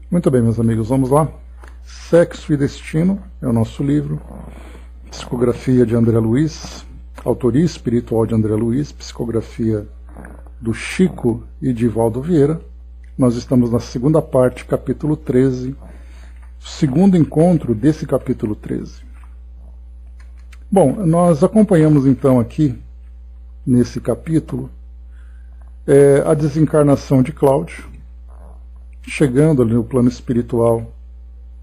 Muito bem, meus amigos, vamos lá. Sexo e Destino é o nosso livro. Psicografia de André Luiz, autoria espiritual de André Luiz, psicografia do Chico e de Valdo Vieira. Nós estamos na segunda parte, capítulo 13, segundo encontro desse capítulo 13. Bom, nós acompanhamos então aqui, nesse capítulo, a desencarnação de Cláudio, chegando ali no plano espiritual,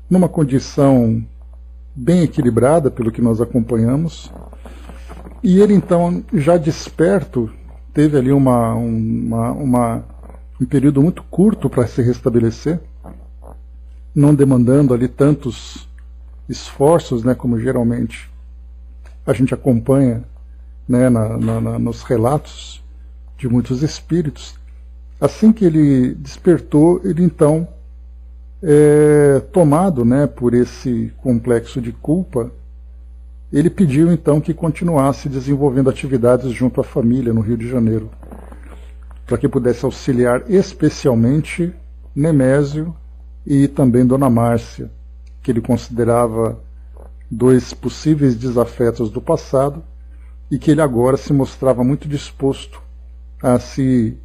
numa condição bem equilibrada, pelo que nós acompanhamos, e ele então, já desperto, teve ali um período muito curto para se restabelecer, não demandando ali tantos esforços, né, como geralmente a gente acompanha, né, nos relatos de muitos espíritos. Assim que ele despertou, ele então, tomado, né, por esse complexo de culpa, ele pediu então que continuasse desenvolvendo atividades junto à família no Rio de Janeiro, para que pudesse auxiliar especialmente Nemésio e também Dona Márcia, que ele considerava dois possíveis desafetos do passado e que ele agora se mostrava muito disposto a se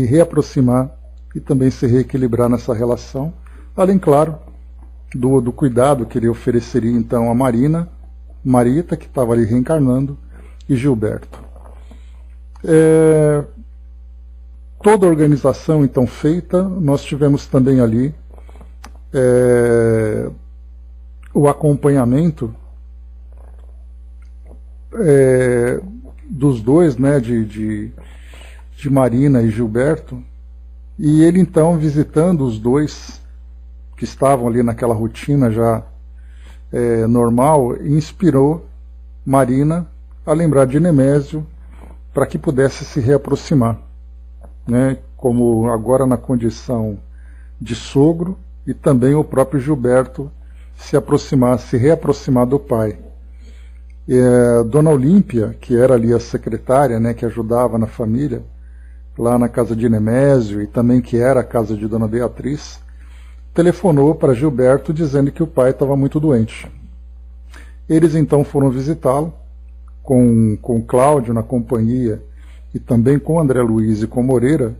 reaproximar e também se reequilibrar nessa relação, além, claro, do cuidado que ele ofereceria então a Marita, que estava ali reencarnando, e Gilberto. Toda a organização então feita, nós tivemos também ali o acompanhamento dos dois, né, de Marina e Gilberto, e ele então, visitando os dois que estavam ali naquela rotina já normal, inspirou Marina a lembrar de Nemésio para que pudesse se reaproximar, né, como agora na condição de sogro, e também o próprio Gilberto se reaproximar do pai. Dona Olímpia, que era ali a secretária, né, que ajudava na família, lá na casa de Nemésio, e também que era a casa de Dona Beatriz, telefonou para Gilberto dizendo que o pai estava muito doente. Eles então foram visitá-lo, com Cláudio na companhia, e também com André Luiz e com Moreira,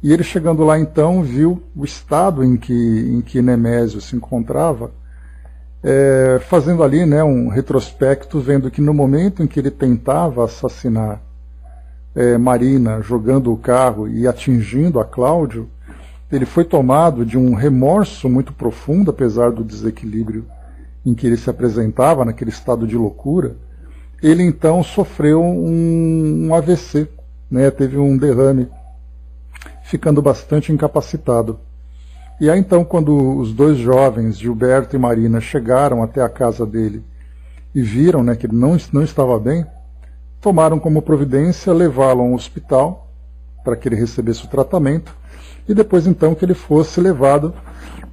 e ele chegando lá então viu o estado em que Nemésio se encontrava, fazendo ali, né, um retrospecto, vendo que no momento em que ele tentava assassinar Marina, jogando o carro e atingindo a Cláudio, ele foi tomado de um remorso muito profundo, apesar do desequilíbrio em que ele se apresentava, naquele estado de loucura. Ele então sofreu um AVC, né, teve um derrame, ficando bastante incapacitado. E aí então, quando os dois jovens, Gilberto e Marina, chegaram até a casa dele e viram, né, que ele não estava bem, tomaram como providência levá-lo a um hospital para que ele recebesse o tratamento, e depois então que ele fosse levado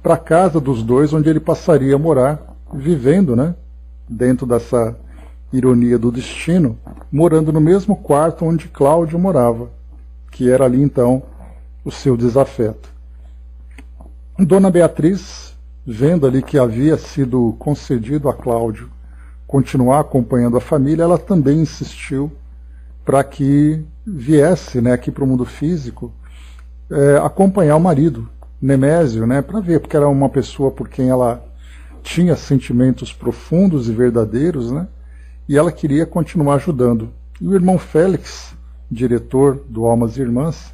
para a casa dos dois, onde ele passaria a morar, vivendo, né, dentro dessa ironia do destino, morando no mesmo quarto onde Cláudio morava, que era ali então o seu desafeto. Dona Beatriz, vendo ali que havia sido concedido a Cláudio continuar acompanhando a família, ela também insistiu para que viesse, né, aqui para o mundo físico, acompanhar o marido, Nemésio, né, para ver, porque era uma pessoa por quem ela tinha sentimentos profundos e verdadeiros, né, e ela queria continuar ajudando. E o irmão Félix, diretor do Almas e Irmãs,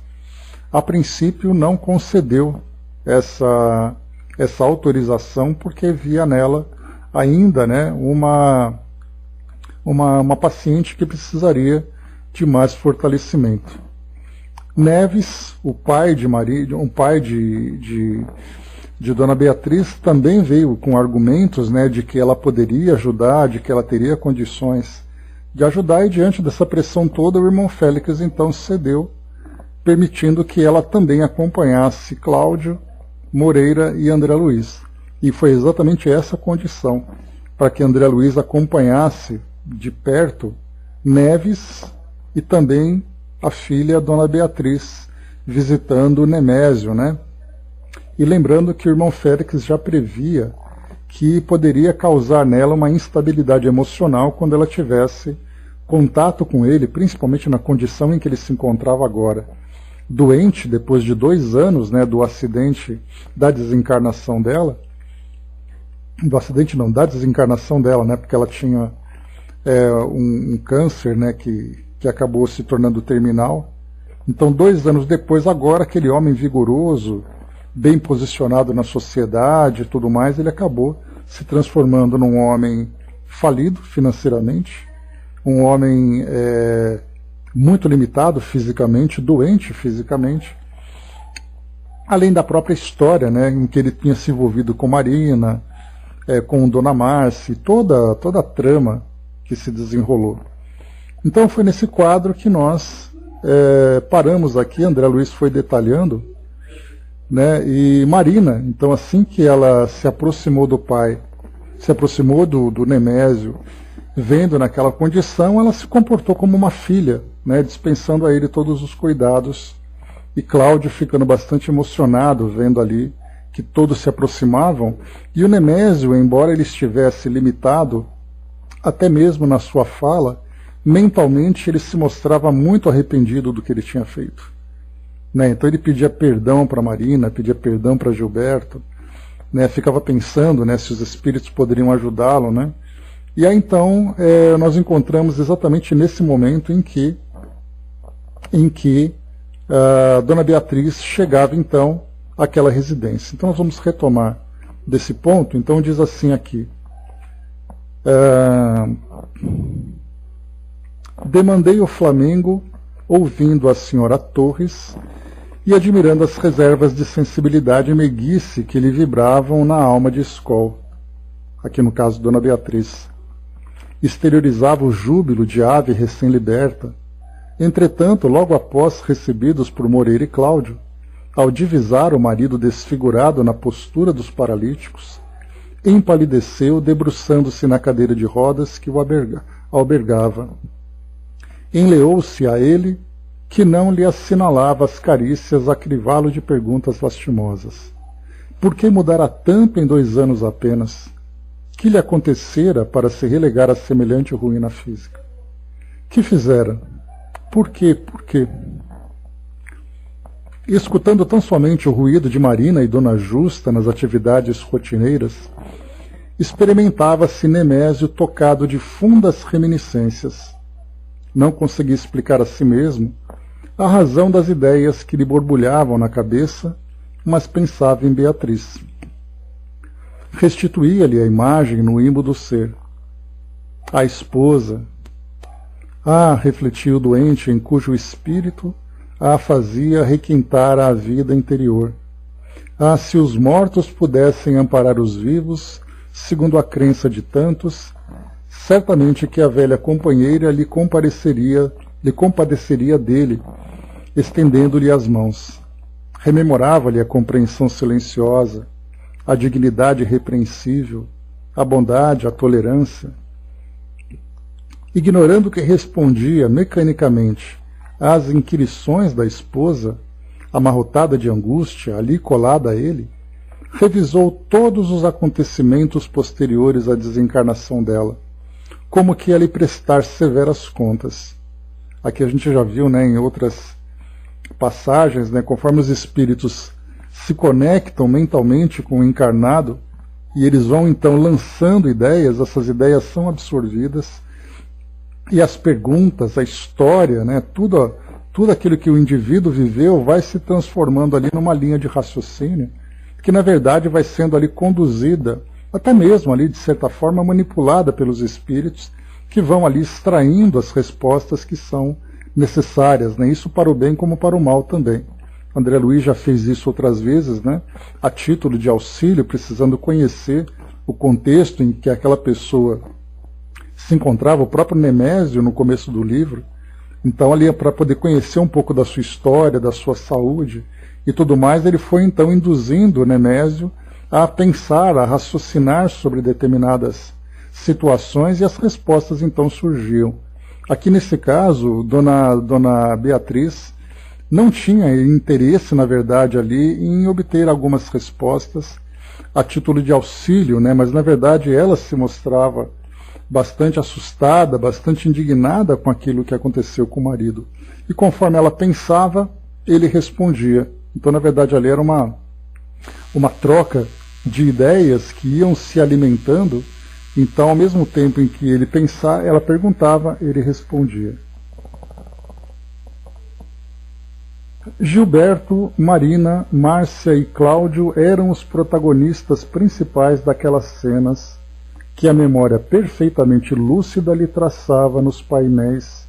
a princípio não concedeu essa autorização, porque via nela ainda, né, uma paciente que precisaria de mais fortalecimento. Neves, o pai de Dona Beatriz, também veio com argumentos, né, de que ela poderia ajudar, de que ela teria condições de ajudar, e diante dessa pressão toda, o irmão Félix então cedeu, permitindo que ela também acompanhasse Cláudio, Moreira e André Luiz. E foi exatamente essa condição, para que André Luiz acompanhasse de perto Neves e também a filha Dona Beatriz, visitando Nemésio, né? E lembrando que o irmão Félix já previa que poderia causar nela uma instabilidade emocional quando ela tivesse contato com ele, principalmente na condição em que ele se encontrava agora. Doente, depois de 2 anos, né, do acidente da desencarnação dela, da desencarnação dela, né, porque ela tinha um câncer, né, que acabou se tornando terminal. Então, 2 anos depois, agora, aquele homem vigoroso, bem posicionado na sociedade e tudo mais, ele acabou se transformando num homem falido financeiramente, um homem muito limitado fisicamente, doente fisicamente, além da própria história, né, em que ele tinha se envolvido com Marina, com Dona Márcia, toda a trama que se desenrolou. Então foi nesse quadro que nós paramos aqui, André Luiz foi detalhando, né, e Marina, então assim que ela se aproximou do pai, se aproximou do Nemésio, vendo naquela condição, ela se comportou como uma filha, né, dispensando a ele todos os cuidados, e Cláudio ficando bastante emocionado, vendo ali que todos se aproximavam, e o Nemésio, embora ele estivesse limitado, até mesmo na sua fala, mentalmente ele se mostrava muito arrependido do que ele tinha feito. Né? Então ele pedia perdão para Marina, pedia perdão para Gilberto, né? Ficava pensando, né, se os espíritos poderiam ajudá-lo, né? E aí então nós encontramos exatamente nesse momento em que Dona Beatriz chegava então àquela residência. Então nós vamos retomar desse ponto. Então diz assim aqui: demandei o Flamengo, ouvindo a senhora Torres e admirando as reservas de sensibilidade e meiguice que lhe vibravam na alma de Skol. Aqui no caso Dona Beatriz. Exteriorizava o júbilo de ave recém-liberta. Entretanto, logo após recebidos por Moreira e Cláudio, ao divisar o marido desfigurado na postura dos paralíticos, empalideceu, debruçando-se na cadeira de rodas que o albergava. Enleou-se a ele, que não lhe assinalava as carícias a crivá-lo de perguntas lastimosas. Por que mudar a tampa em 2 anos apenas? Que lhe acontecera para se relegar a semelhante ruína física? Que fizera? Por quê? Por quê? E escutando tão somente o ruído de Marina e Dona Justa nas atividades rotineiras, experimentava-se Nemésio tocado de fundas reminiscências. Não conseguia explicar a si mesmo a razão das ideias que lhe borbulhavam na cabeça, mas pensava em Beatriz. Restituía-lhe a imagem no imbo do ser. A esposa. Refletia o doente em cujo espírito a fazia requintar a vida interior. Se os mortos pudessem amparar os vivos, segundo a crença de tantos, certamente que a velha companheira lhe compadeceria dele, estendendo-lhe as mãos. Rememorava-lhe a compreensão silenciosa, a dignidade irrepreensível, a bondade, a tolerância. Ignorando que respondia mecanicamente às inquirições da esposa, amarrotada de angústia, ali colada a ele, revisou todos os acontecimentos posteriores à desencarnação dela, como que a lhe prestar severas contas. Aqui a gente já viu, né, em outras passagens, né, conforme os espíritos se conectam mentalmente com o encarnado e eles vão então lançando ideias, essas ideias são absorvidas e as perguntas, a história, né, tudo aquilo que o indivíduo viveu vai se transformando ali numa linha de raciocínio que na verdade vai sendo ali conduzida, até mesmo ali de certa forma manipulada pelos espíritos que vão ali extraindo as respostas que são necessárias, né, isso para o bem como para o mal também. André Luiz já fez isso outras vezes, né, a título de auxílio, precisando conhecer o contexto em que aquela pessoa se encontrava, o próprio Nemésio no começo do livro. Então ali para poder conhecer um pouco da sua história, da sua saúde e tudo mais, ele foi então induzindo o Nemésio a pensar, a raciocinar sobre determinadas situações e as respostas então surgiam. Aqui nesse caso, Dona Beatriz não tinha interesse, na verdade, ali em obter algumas respostas a título de auxílio, né? Mas na verdade ela se mostrava bastante assustada, bastante indignada com aquilo que aconteceu com o marido. E conforme ela pensava, ele respondia. Então, na verdade, ali era uma troca de ideias que iam se alimentando. Então, ao mesmo tempo em que ele pensava, ela perguntava, ele respondia. Gilberto, Marina, Márcia e Cláudio eram os protagonistas principais daquelas cenas que a memória perfeitamente lúcida lhe traçava nos painéis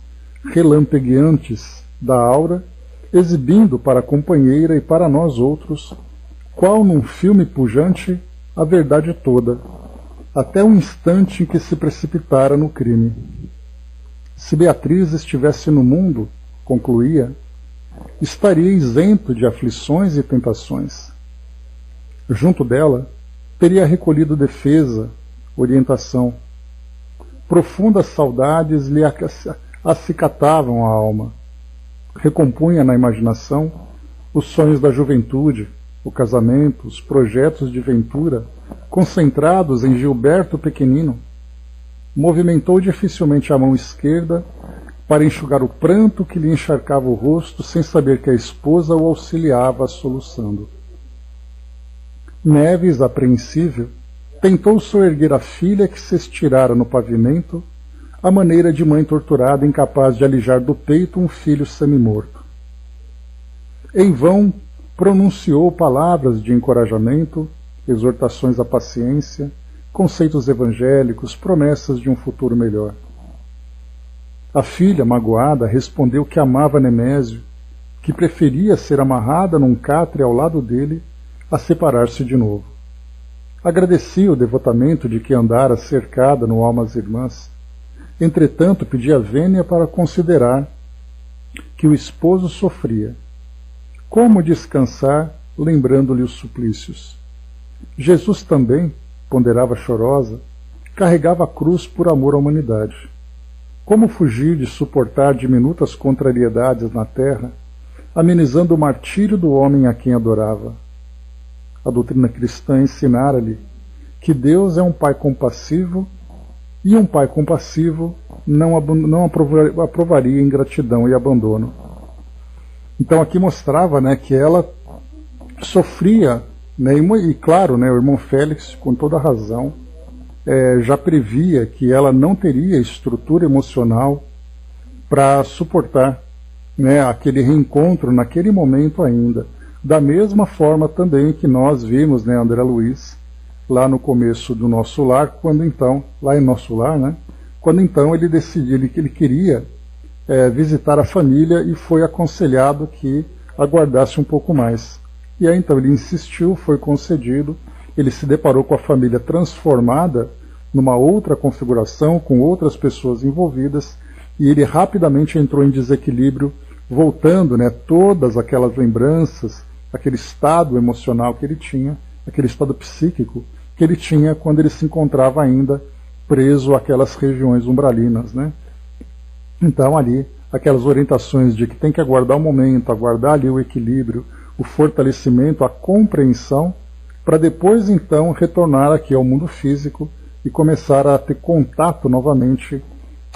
relampegueantes da aura, exibindo para a companheira e para nós outros, qual num filme pujante, a verdade toda, até o instante em que se precipitara no crime. Se Beatriz estivesse no mundo, concluía, estaria isento de aflições e tentações. Junto dela, teria recolhido defesa, orientação. Profundas saudades lhe acicatavam a alma. Recompunha na imaginação os sonhos da juventude, o casamento, os projetos de ventura, concentrados em Gilberto pequenino. Movimentou dificilmente a mão esquerda para enxugar o pranto que lhe encharcava o rosto, sem saber que a esposa o auxiliava soluçando. Neves, apreensível, tentou soerguer a filha que se estirara no pavimento, à maneira de mãe torturada incapaz de alijar do peito um filho semimorto. Em vão pronunciou palavras de encorajamento, exortações à paciência, conceitos evangélicos, promessas de um futuro melhor. A filha, magoada, respondeu que amava Nemésio, que preferia ser amarrada num catre ao lado dele a separar-se de novo. Agradecia o devotamento de que andara cercada no Almas Irmãs. Entretanto, pedia vênia para considerar que o esposo sofria. Como descansar, lembrando-lhe os suplícios? Jesus também, ponderava chorosa, carregava a cruz por amor à humanidade. Como fugir de suportar diminutas contrariedades na terra, amenizando o martírio do homem a quem adorava? A doutrina cristã ensinara-lhe que Deus é um Pai compassivo e um pai compassivo não aprovaria ingratidão e abandono. Então aqui mostrava, né, que ela sofria, né, e claro, né, o irmão Félix, com toda razão, já previa que ela não teria estrutura emocional para suportar, né, aquele reencontro naquele momento ainda. Da mesma forma também que nós vimos, né, André Luiz, lá no começo do Nosso Lar, quando então, lá em Nosso Lar, né, quando então ele decidiu que ele queria visitar a família e foi aconselhado que aguardasse um pouco mais. E aí então ele insistiu, foi concedido, ele se deparou com a família transformada numa outra configuração, com outras pessoas envolvidas, e ele rapidamente entrou em desequilíbrio, voltando, né, todas aquelas lembranças, aquele estado emocional que ele tinha, aquele estado psíquico que ele tinha quando ele se encontrava ainda preso àquelas regiões umbralinas, né? Então ali, aquelas orientações de que tem que aguardar o momento, aguardar ali o equilíbrio, o fortalecimento, a compreensão, para depois então retornar aqui ao mundo físico e começar a ter contato novamente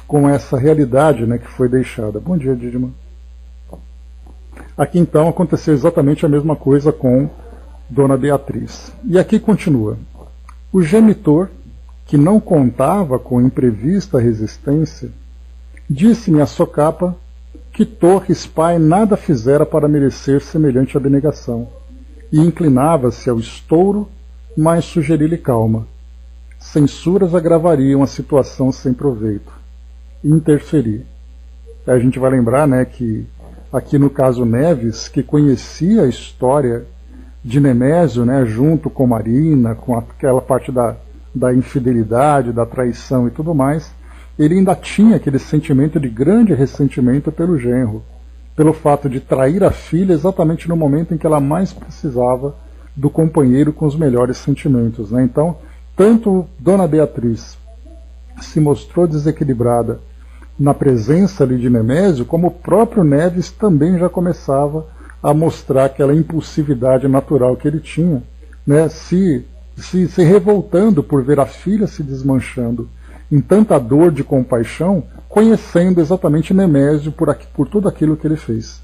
com essa realidade, né, que foi deixada. Bom dia, Didima. Aqui então aconteceu exatamente a mesma coisa com Dona Beatriz. E aqui continua. O genitor, que não contava com imprevista resistência, disse-me a socapa que Torres pai nada fizera para merecer semelhante abnegação, e inclinava-se ao estouro, mas sugeri-lhe calma. Censuras agravariam a situação sem proveito. Interferi. A gente vai lembrar, né, que aqui no caso Neves, que conhecia a história de Nemésio, né, junto com Marina, com aquela parte da infidelidade, da traição e tudo mais, ele ainda tinha aquele sentimento de grande ressentimento pelo genro, pelo fato de trair a filha exatamente no momento em que ela mais precisava do companheiro com os melhores sentimentos, né? Então, tanto Dona Beatriz se mostrou desequilibrada na presença ali de Nemésio, como o próprio Neves também já começava a mostrar aquela impulsividade natural que ele tinha, né, se revoltando por ver a filha se desmanchando em tanta dor de compaixão, conhecendo exatamente Nemésio por tudo aquilo que ele fez.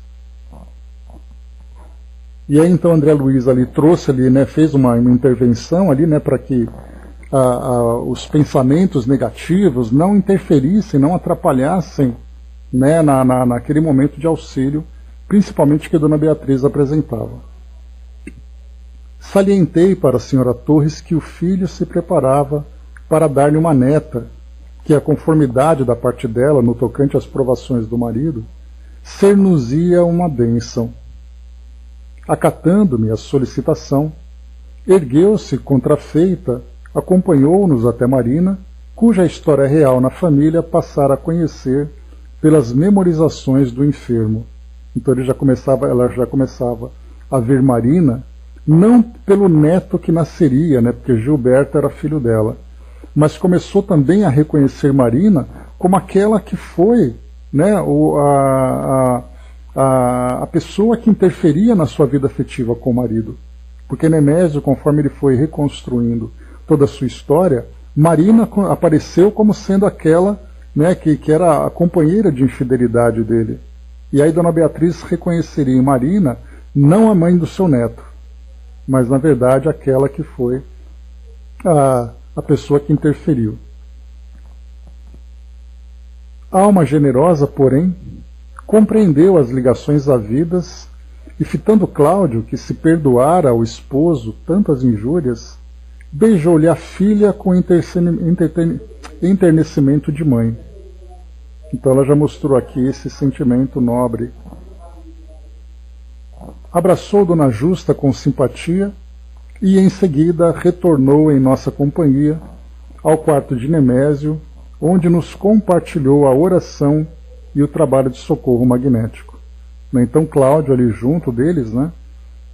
E aí então André Luiz ali trouxe ali, né, fez uma intervenção ali, né, para que os pensamentos negativos não interferissem, não atrapalhassem, né, naquele momento de auxílio, principalmente que a dona Beatriz apresentava. Salientei para a senhora Torres que o filho se preparava para dar-lhe uma neta, que a conformidade da parte dela, no tocante às provações do marido, ser-nos-ia uma bênção. Acatando-me a solicitação, ergueu-se contrafeita, acompanhou-nos até Marina, cuja história real na família passara a conhecer pelas memorizações do enfermo. Então ela já começava a ver Marina, não pelo neto que nasceria, né, porque Gilberto era filho dela, mas começou também a reconhecer Marina como aquela que foi, né, a pessoa que interferia na sua vida afetiva com o marido. Porque Nemésio, conforme ele foi reconstruindo toda a sua história, Marina apareceu como sendo aquela, né, que era a companheira de infidelidade dele. E aí Dona Beatriz reconheceria em Marina não a mãe do seu neto, mas na verdade aquela que foi a pessoa que interferiu. A alma generosa, porém, compreendeu as ligações havidas e, fitando Cláudio, que se perdoara ao esposo tantas injúrias, beijou-lhe a filha com enternecimento de mãe. Então ela já mostrou aqui esse sentimento nobre. Abraçou Dona Justa com simpatia e em seguida retornou em nossa companhia ao quarto de Nemésio, onde nos compartilhou a oração e o trabalho de socorro magnético. Então Cláudio ali junto deles, né,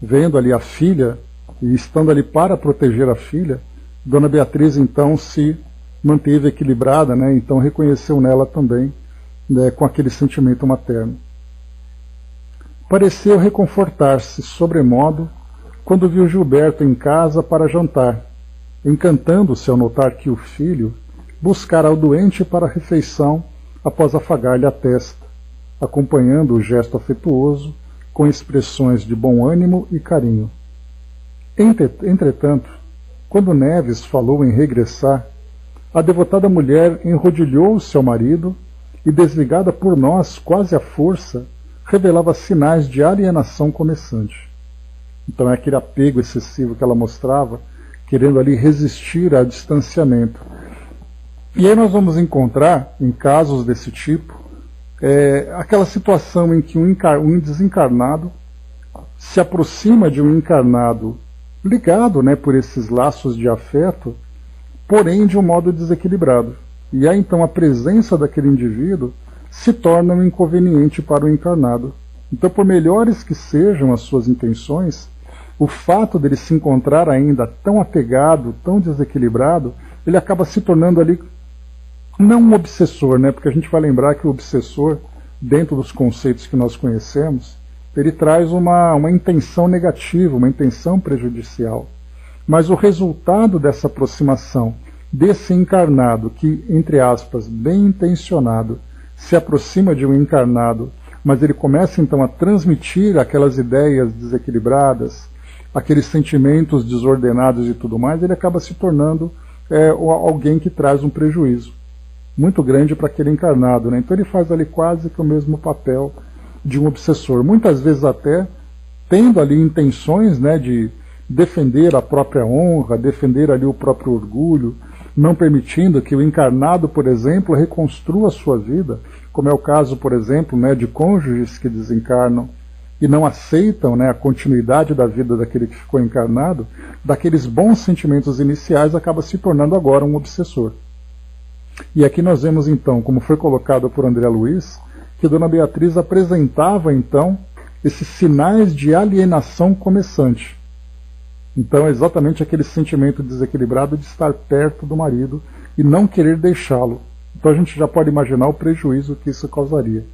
vendo ali a filha e estando ali para proteger a filha, Dona Beatriz então se manteve equilibrada, né, então reconheceu nela também, né, com aquele sentimento materno. Pareceu reconfortar-se sobremodo quando viu Gilberto em casa para jantar, encantando-se ao notar que o filho buscara o doente para a refeição após afagar-lhe a testa, acompanhando o gesto afetuoso com expressões de bom ânimo e carinho. Entretanto, quando Neves falou em regressar, a devotada mulher enrodilhou-se ao marido e, desligada por nós quase à força, revelava sinais de alienação começante. Então é aquele apego excessivo que ela mostrava, querendo ali resistir ao distanciamento. E aí nós vamos encontrar, em casos desse tipo, aquela situação em que um desencarnado se aproxima de um encarnado ligado, né, por esses laços de afeto, porém de um modo desequilibrado. E aí então a presença daquele indivíduo se torna um inconveniente para o encarnado. Então, por melhores que sejam as suas intenções, o fato dele se encontrar ainda tão apegado, tão desequilibrado, ele acaba se tornando ali não um obsessor, né? Porque a gente vai lembrar que o obsessor, dentro dos conceitos que nós conhecemos, ele traz uma intenção negativa, uma intenção prejudicial. Mas o resultado dessa aproximação, desse encarnado que, entre aspas, bem intencionado, se aproxima de um encarnado, mas ele começa então a transmitir aquelas ideias desequilibradas, aqueles sentimentos desordenados e tudo mais, ele acaba se tornando alguém que traz um prejuízo muito grande para aquele encarnado, né? Então ele faz ali quase que o mesmo papel de um obsessor, muitas vezes até tendo ali intenções, né, de defender a própria honra, defender ali o próprio orgulho, não permitindo que o encarnado, por exemplo, reconstrua a sua vida, como é o caso, por exemplo, né, de cônjuges que desencarnam e não aceitam, né, a continuidade da vida daquele que ficou encarnado, daqueles bons sentimentos iniciais acaba se tornando agora um obsessor. E aqui nós vemos então, como foi colocado por André Luiz, que Dona Beatriz apresentava então esses sinais de alienação começante. Então é exatamente aquele sentimento desequilibrado de estar perto do marido e não querer deixá-lo. Então a gente já pode imaginar o prejuízo que isso causaria.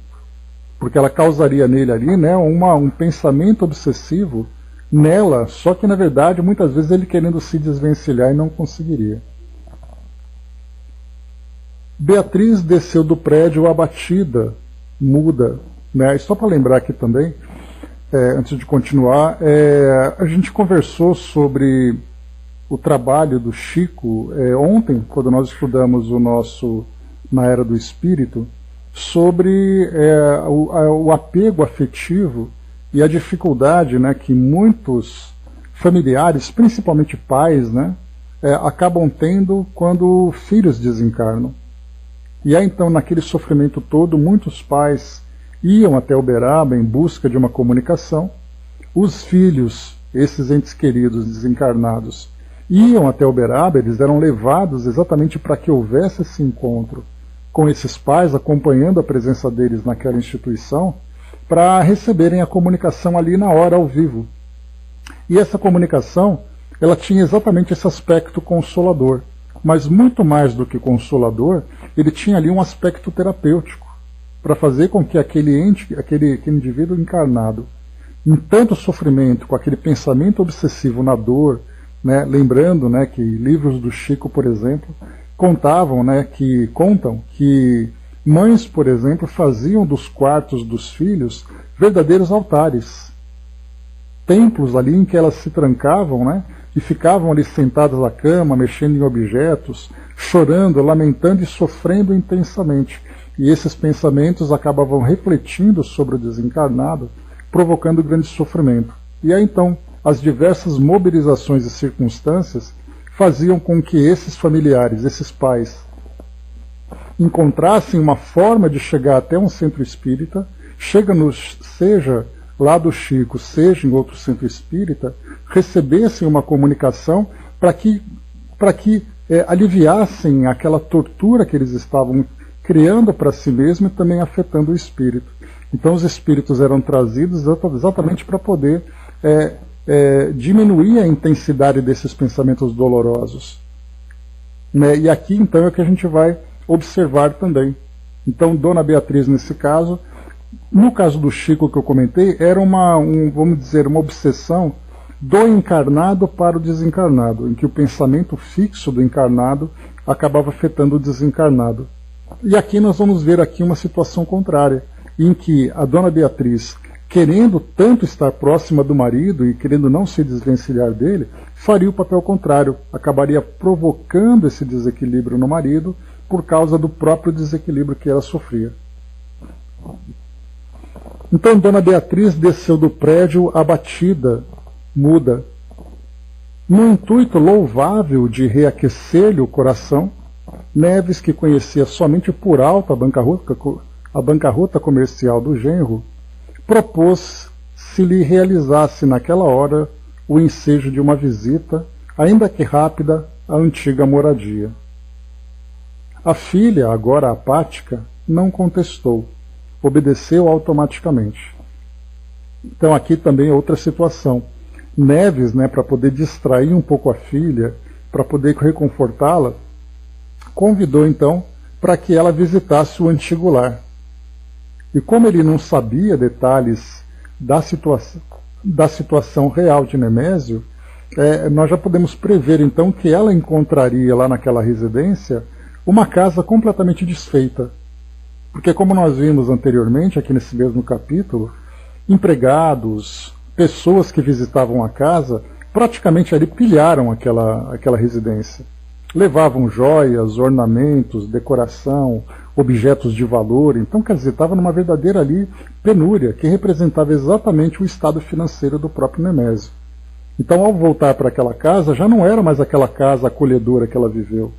Porque ela causaria nele ali, né, um pensamento obsessivo nela, só que na verdade muitas vezes ele querendo se desvencilhar e não conseguiria. Beatriz desceu do prédio abatida, muda, né? E só para lembrar aqui também, antes de continuar, a gente conversou sobre o trabalho do Chico ontem, quando nós estudamos o nosso Na Era do Espírito, sobre o apego afetivo e a dificuldade, né, que muitos familiares, principalmente pais, né, acabam tendo quando filhos desencarnam. E aí então, naquele sofrimento todo, muitos pais iam até Uberaba em busca de uma comunicação. Os filhos, esses entes queridos desencarnados, iam até Uberaba, eles eram levados exatamente para que houvesse esse encontro com esses pais, acompanhando a presença deles naquela instituição, para receberem a comunicação ali na hora, ao vivo. E essa comunicação, ela tinha exatamente esse aspecto consolador. Mas muito mais do que consolador, ele tinha ali um aspecto terapêutico, para fazer com que aquele indivíduo encarnado, em tanto sofrimento, com aquele pensamento obsessivo na dor, né, lembrando, né, que livros do Chico, por exemplo, contam que mães, por exemplo, faziam dos quartos dos filhos verdadeiros altares, templos ali em que elas se trancavam, né, e ficavam ali sentadas na cama, mexendo em objetos, chorando, lamentando e sofrendo intensamente. E esses pensamentos acabavam refletindo sobre o desencarnado, provocando grande sofrimento. E aí então, as diversas mobilizações e circunstâncias faziam com que esses familiares, esses pais, encontrassem uma forma de chegar até um centro espírita, seja lá do Chico, seja em outro centro espírita, recebessem uma comunicação para que aliviassem aquela tortura que eles estavam criando para si mesmos e também afetando o espírito. Então os espíritos eram trazidos exatamente para poder diminuir a intensidade desses pensamentos dolorosos. Né? E aqui então é o que a gente vai observar também. Então Dona Beatriz, nesse caso, no caso do Chico que eu comentei, era vamos dizer, uma obsessão do encarnado para o desencarnado, em que o pensamento fixo do encarnado acabava afetando o desencarnado. E aqui nós vamos ver aqui uma situação contrária, em que a Dona Beatriz, querendo tanto estar próxima do marido e querendo não se desvencilhar dele, faria o papel contrário, acabaria provocando esse desequilíbrio no marido por causa do próprio desequilíbrio que ela sofria. Então Dona Beatriz desceu do prédio abatida, muda. No intuito louvável de reaquecer-lhe o coração, Neves, que conhecia somente por alto a bancarrota comercial do genro, propôs se lhe realizasse naquela hora o ensejo de uma visita, ainda que rápida, à antiga moradia. A filha, agora apática, não contestou, obedeceu automaticamente. Então aqui também outra situação. Neves, né, para poder distrair um pouco a filha, para poder reconfortá-la, convidou então para que ela visitasse o antigo lar. E como ele não sabia detalhes da situação real de Nemésio, nós já podemos prever então que ela encontraria lá naquela residência uma casa completamente desfeita. Porque como nós vimos anteriormente, aqui nesse mesmo capítulo, empregados, pessoas que visitavam a casa, praticamente ali pilharam aquela residência. Levavam joias, ornamentos, decoração, objetos de valor. Então, quer dizer, estava numa verdadeira ali penúria, que representava exatamente o estado financeiro do próprio Nemésio. Então, ao voltar para aquela casa, já não era mais aquela casa acolhedora que ela viveu.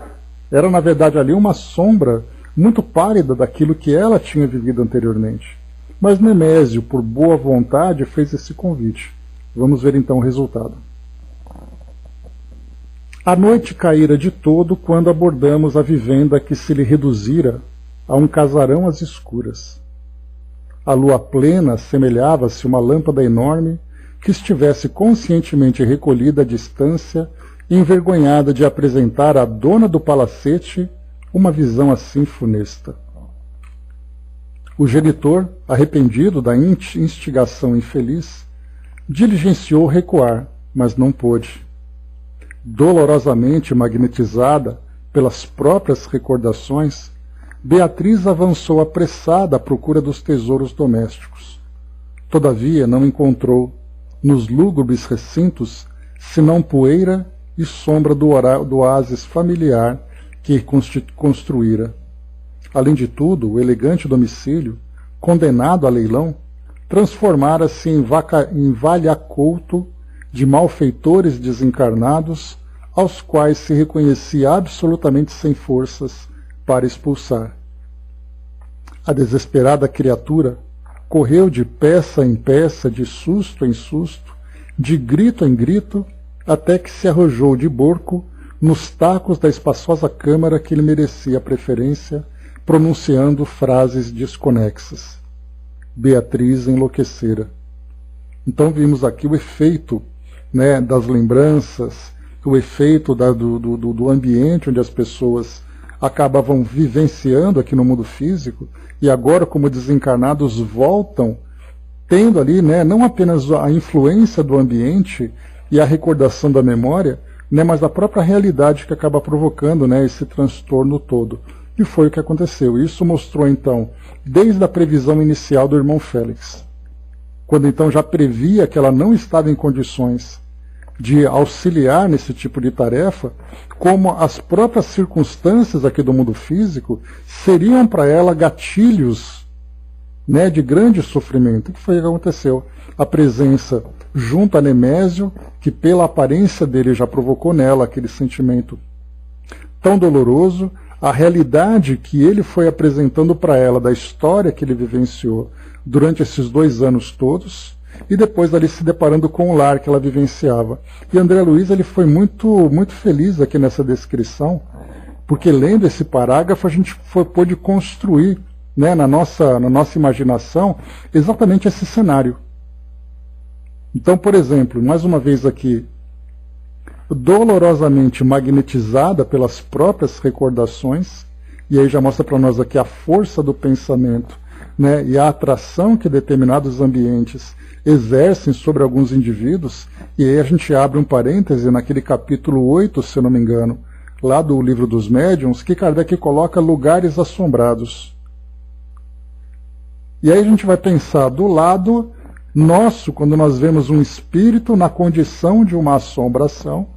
Era, na verdade, ali uma sombra muito pálida daquilo que ela tinha vivido anteriormente. Mas Nemésio, por boa vontade, fez esse convite. Vamos ver então o resultado. A noite caíra de todo quando abordamos a vivenda que se lhe reduzira a um casarão às escuras. A lua plena semelhava-se uma lâmpada enorme que estivesse conscientemente recolhida à distância, envergonhada de apresentar à dona do palacete uma visão assim funesta. O genitor, arrependido da instigação infeliz, diligenciou recuar, mas não pôde. Dolorosamente magnetizada pelas próprias recordações, Beatriz avançou apressada à procura dos tesouros domésticos. Todavia não encontrou, nos lúgubres recintos, senão poeira e sombra do oásis familiar que construíra. Além de tudo, o elegante domicílio, condenado a leilão, transformara-se em valhacouto de malfeitores desencarnados, aos quais se reconhecia absolutamente sem forças para expulsar. A desesperada criatura correu de peça em peça, de susto em susto, de grito em grito, até que se arrojou de borco nos tacos da espaçosa câmara que lhe merecia a preferência, pronunciando frases desconexas. Beatriz enlouquecera. Então vimos aqui o efeito, né, das lembranças, o efeito do ambiente onde as pessoas acabavam vivenciando aqui no mundo físico, e agora, como desencarnados, voltam tendo ali, né, não apenas a influência do ambiente e a recordação da memória, né, mas a própria realidade que acaba provocando, né, esse transtorno todo. E foi o que aconteceu. Isso mostrou, então, desde a previsão inicial do irmão Félix, quando então já previa que ela não estava em condições de auxiliar nesse tipo de tarefa, como as próprias circunstâncias aqui do mundo físico seriam para ela gatilhos, né, de grande sofrimento. O que foi que aconteceu? A presença junto a Nemésio, que pela aparência dele já provocou nela aquele sentimento tão doloroso, a realidade que ele foi apresentando para ela da história que ele vivenciou durante esses 2 anos todos, e depois ali se deparando com o lar que ela vivenciava. E André Luiz ele foi muito feliz aqui nessa descrição, porque lendo esse parágrafo a gente pôde construir, né, na nossa imaginação exatamente esse cenário. Então, por exemplo, mais uma vez aqui, dolorosamente magnetizada pelas próprias recordações, e aí já mostra para nós aqui a força do pensamento, né, e a atração que determinados ambientes exercem sobre alguns indivíduos. E aí a gente abre um parêntese naquele capítulo 8, se eu não me engano, lá do Livro dos Médiuns, que Kardec coloca lugares assombrados. E aí a gente vai pensar do lado nosso, quando nós vemos um espírito na condição de uma assombração,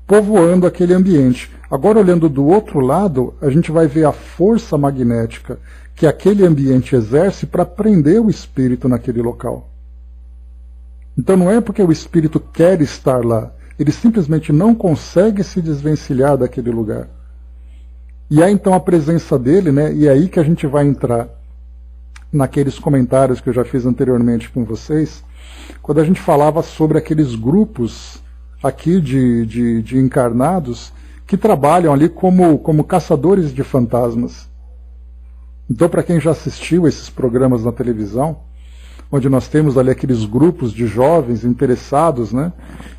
povoando aquele ambiente. Agora, olhando do outro lado, a gente vai ver a força magnética que aquele ambiente exerce para prender o espírito naquele local. Então não é porque o espírito quer estar lá, ele simplesmente não consegue se desvencilhar daquele lugar. E aí então a presença dele, né, e é aí que a gente vai entrar naqueles comentários que eu já fiz anteriormente com vocês, quando a gente falava sobre aqueles grupos aqui de encarnados que trabalham ali como caçadores de fantasmas. Então, para quem já assistiu esses programas na televisão, onde nós temos ali aqueles grupos de jovens interessados, né,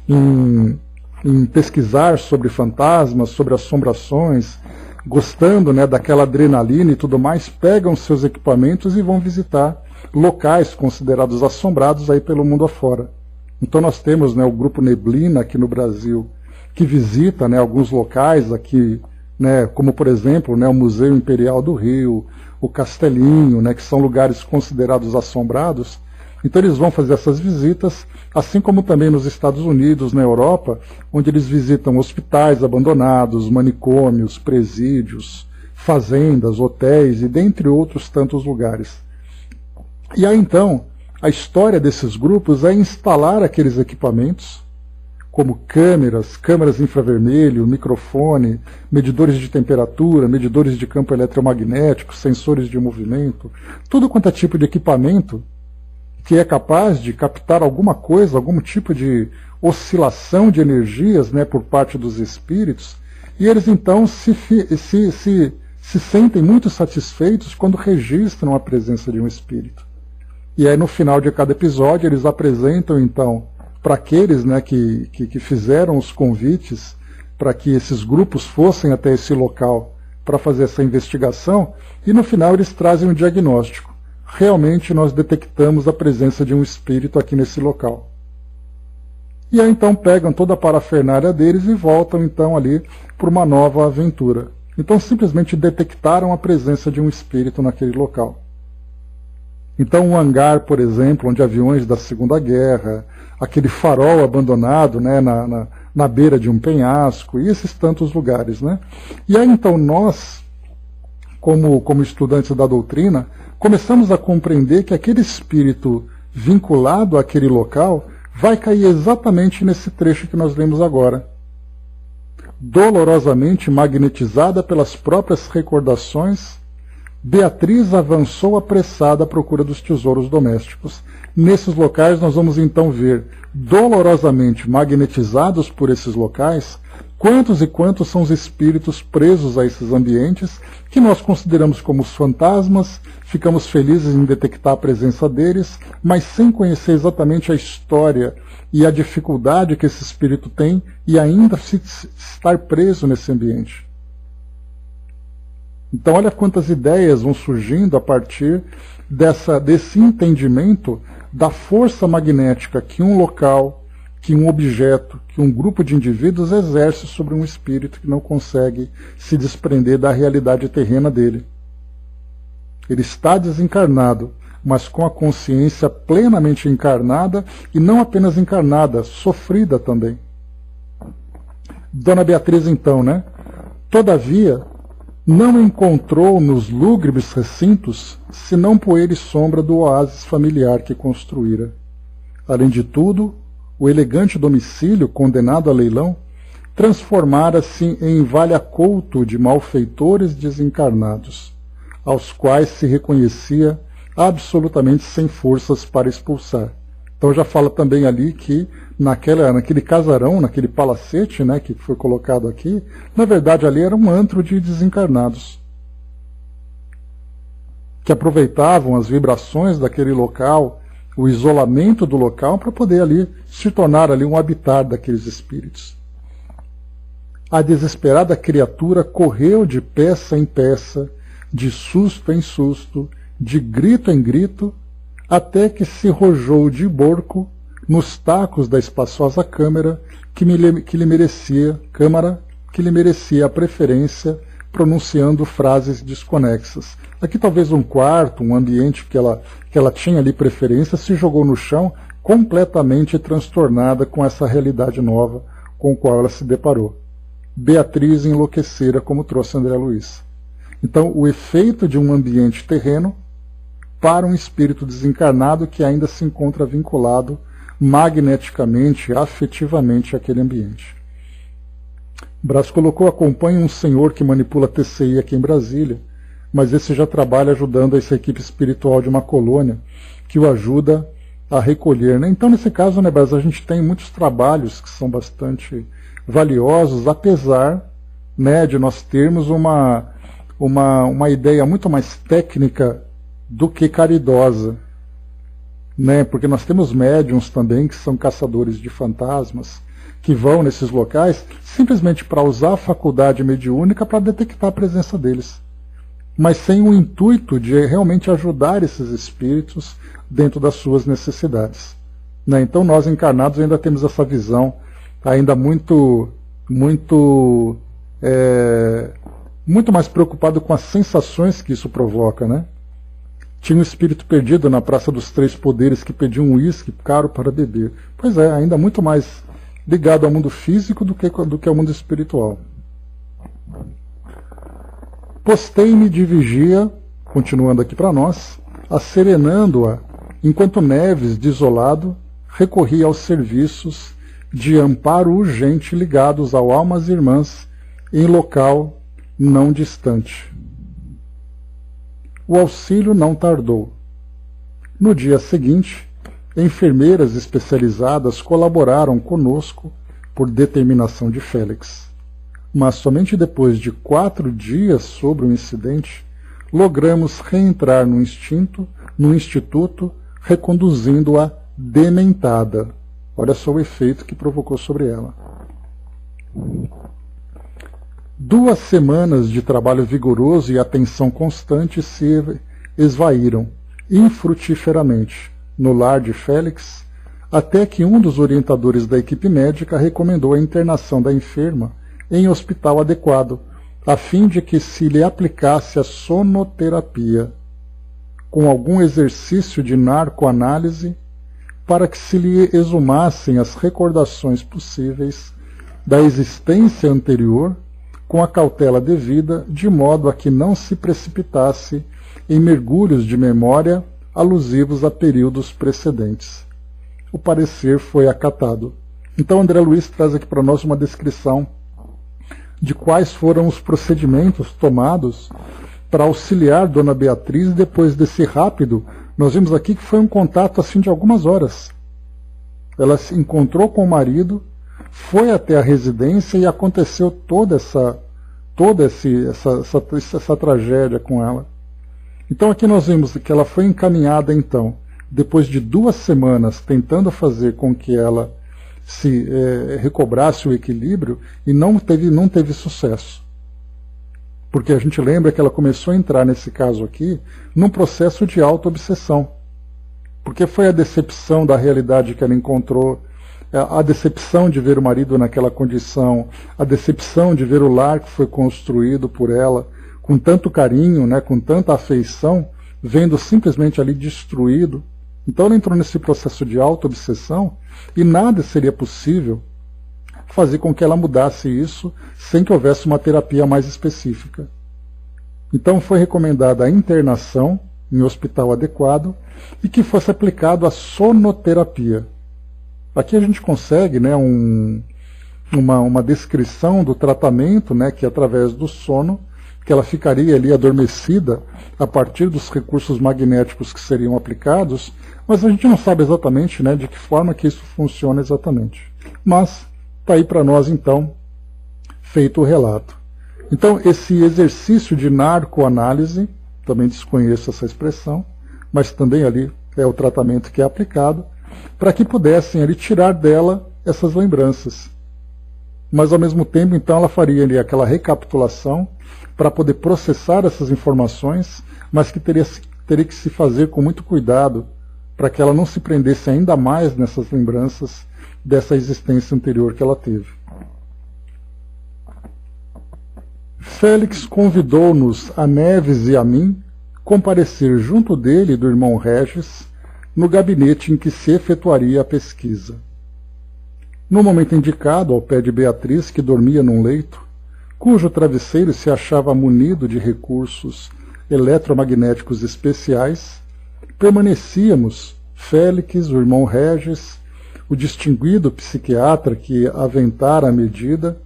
em pesquisar sobre fantasmas, sobre assombrações, gostando, né, daquela adrenalina e tudo mais, pegam seus equipamentos e vão visitar locais considerados assombrados aí pelo mundo afora. Então nós temos, né, o Grupo Neblina aqui no Brasil, que visita, né, alguns locais aqui, né, como por exemplo, né, o Museu Imperial do Rio, o Castelinho, né, que são lugares considerados assombrados. Então eles vão fazer essas visitas, assim como também nos Estados Unidos, na Europa, onde eles visitam hospitais abandonados, manicômios, presídios, fazendas, hotéis e dentre outros tantos lugares. E aí então, a história desses grupos é instalar aqueles equipamentos, como câmeras infravermelho, microfone, medidores de temperatura, medidores de campo eletromagnético, sensores de movimento, tudo quanto é tipo de equipamento que é capaz de captar alguma coisa, algum tipo de oscilação de energias, né, por parte dos espíritos, e eles então se sentem muito satisfeitos quando registram a presença de um espírito. E aí no final de cada episódio eles apresentam então para aqueles, né, que fizeram os convites para que esses grupos fossem até esse local para fazer essa investigação, e no final eles trazem um diagnóstico. Realmente nós detectamos a presença de um espírito aqui nesse local. E aí então pegam toda a parafernália deles e voltam então ali para uma nova aventura. Então simplesmente detectaram a presença de um espírito naquele local. Então um hangar, por exemplo, onde aviões da Segunda Guerra, aquele farol abandonado, né, na beira de um penhasco, e esses tantos lugares, né? E aí então nós, como estudantes da doutrina, começamos a compreender que aquele espírito vinculado àquele local vai cair exatamente nesse trecho que nós lemos agora. Dolorosamente magnetizada pelas próprias recordações, Beatriz avançou apressada à procura dos tesouros domésticos. Nesses locais nós vamos então ver, dolorosamente magnetizados por esses locais, quantos e quantos são os espíritos presos a esses ambientes, que nós consideramos como os fantasmas, ficamos felizes em detectar a presença deles, mas sem conhecer exatamente a história e a dificuldade que esse espírito tem e ainda estar preso nesse ambiente. Então olha quantas ideias vão surgindo a partir desse entendimento da força magnética que um local, que um objeto, que um grupo de indivíduos exerce sobre um espírito que não consegue se desprender da realidade terrena dele. Ele está desencarnado, mas com a consciência plenamente encarnada, e não apenas encarnada, sofrida também. Dona Beatriz então, né? Todavia, não encontrou nos lúgubres recintos senão poeira e sombra do oásis familiar que construíra. Além de tudo, o elegante domicílio, condenado a leilão, transformara-se em vale-acolto de malfeitores desencarnados, aos quais se reconhecia absolutamente sem forças para expulsar. Então já fala também ali que naquele casarão, naquele palacete, né, que foi colocado aqui, na verdade ali era um antro de desencarnados, que aproveitavam as vibrações daquele local, o isolamento do local, para poder ali se tornar ali um habitat daqueles espíritos. A desesperada criatura correu de peça em peça, de susto em susto, de grito em grito, até que se rojou de borco nos tacos da espaçosa câmara que lhe merecia a preferência, pronunciando frases desconexas. Aqui talvez um quarto, um ambiente que ela tinha ali preferência, se jogou no chão, completamente transtornada com essa realidade nova com a qual ela se deparou. Beatriz enlouquecera, como trouxe André Luiz. Então, o efeito de um ambiente terreno para um espírito desencarnado que ainda se encontra vinculado magneticamente, afetivamente àquele ambiente. Brás colocou: acompanha um senhor que manipula TCI aqui em Brasília, mas esse já trabalha ajudando essa equipe espiritual de uma colônia que o ajuda a recolher, né? Então, nesse caso, né, Brás, a gente tem muitos trabalhos que são bastante valiosos, apesar, né, de nós termos uma ideia muito mais técnica do que caridosa, né? Porque nós temos médiums também que são caçadores de fantasmas, que vão nesses locais simplesmente para usar a faculdade mediúnica para detectar a presença deles, mas sem o intuito de realmente ajudar esses espíritos dentro das suas necessidades, né? Então nós encarnados ainda temos essa visão ainda muito mais preocupado com as sensações que isso provoca, né? Tinha um espírito perdido na Praça dos Três Poderes que pediu um uísque caro para beber. Pois é, ainda muito mais ligado ao mundo físico do que ao mundo espiritual. Postei-me de vigia, continuando aqui para nós, asserenando-a, enquanto Neves, desolado, recorria aos serviços de amparo urgente ligados ao Almas Irmãs em local não distante. O auxílio não tardou. No dia seguinte, enfermeiras especializadas colaboraram conosco por determinação de Félix. Mas somente depois de 4 dias sobre o incidente, logramos reentrar no instituto, reconduzindo-a dementada. Olha só o efeito que provocou sobre ela. 2 semanas de trabalho vigoroso e atenção constante se esvaíram infrutíferamente no lar de Félix, até que um dos orientadores da equipe médica recomendou a internação da enferma em hospital adequado, a fim de que se lhe aplicasse a sonoterapia, com algum exercício de narcoanálise, para que se lhe exumassem as recordações possíveis da existência anterior, com a cautela devida, de modo a que não se precipitasse em mergulhos de memória alusivos a períodos precedentes. O parecer foi acatado. Então André Luiz traz aqui para nós uma descrição de quais foram os procedimentos tomados para auxiliar Dona Beatriz depois desse rápido. Nós vimos aqui que foi um contato assim de algumas horas. Ela se encontrou com o marido, foi até a residência e aconteceu toda essa tragédia com ela. Então aqui nós vimos que ela foi encaminhada então, depois de 2 semanas tentando fazer com que ela se recobrasse o equilíbrio e não teve sucesso. Porque a gente lembra que ela começou a entrar nesse caso aqui num processo de auto-obsessão. Porque foi a decepção da realidade que ela encontrou, a decepção de ver o marido naquela condição, a decepção de ver o lar que foi construído por ela, com tanto carinho, né, com tanta afeição, vendo simplesmente ali destruído. Então ela entrou nesse processo de auto-obsessão e nada seria possível fazer com que ela mudasse isso sem que houvesse uma terapia mais específica. Então foi recomendada a internação em hospital adequado e que fosse aplicado a sonoterapia. Aqui a gente consegue, né, uma descrição do tratamento, né, que através do sono, que ela ficaria ali adormecida a partir dos recursos magnéticos que seriam aplicados, mas a gente não sabe exatamente, né, de que forma que isso funciona exatamente. Mas está aí para nós então feito o relato. Então esse exercício de narcoanálise, também desconheço essa expressão, mas também ali é o tratamento que é aplicado, para que pudessem ali tirar dela essas lembranças. Mas ao mesmo tempo, então, ela faria ali aquela recapitulação para poder processar essas informações, mas que teria que se fazer com muito cuidado para que ela não se prendesse ainda mais nessas lembranças dessa existência anterior que ela teve. Félix convidou-nos, a Neves e a mim, comparecer junto dele e do irmão Regis no gabinete em que se efetuaria a pesquisa. No momento indicado, ao pé de Beatriz, que dormia num leito, cujo travesseiro se achava munido de recursos eletromagnéticos especiais, permanecíamos, Félix, o irmão Regis, o distinguido psiquiatra que aventara a medida,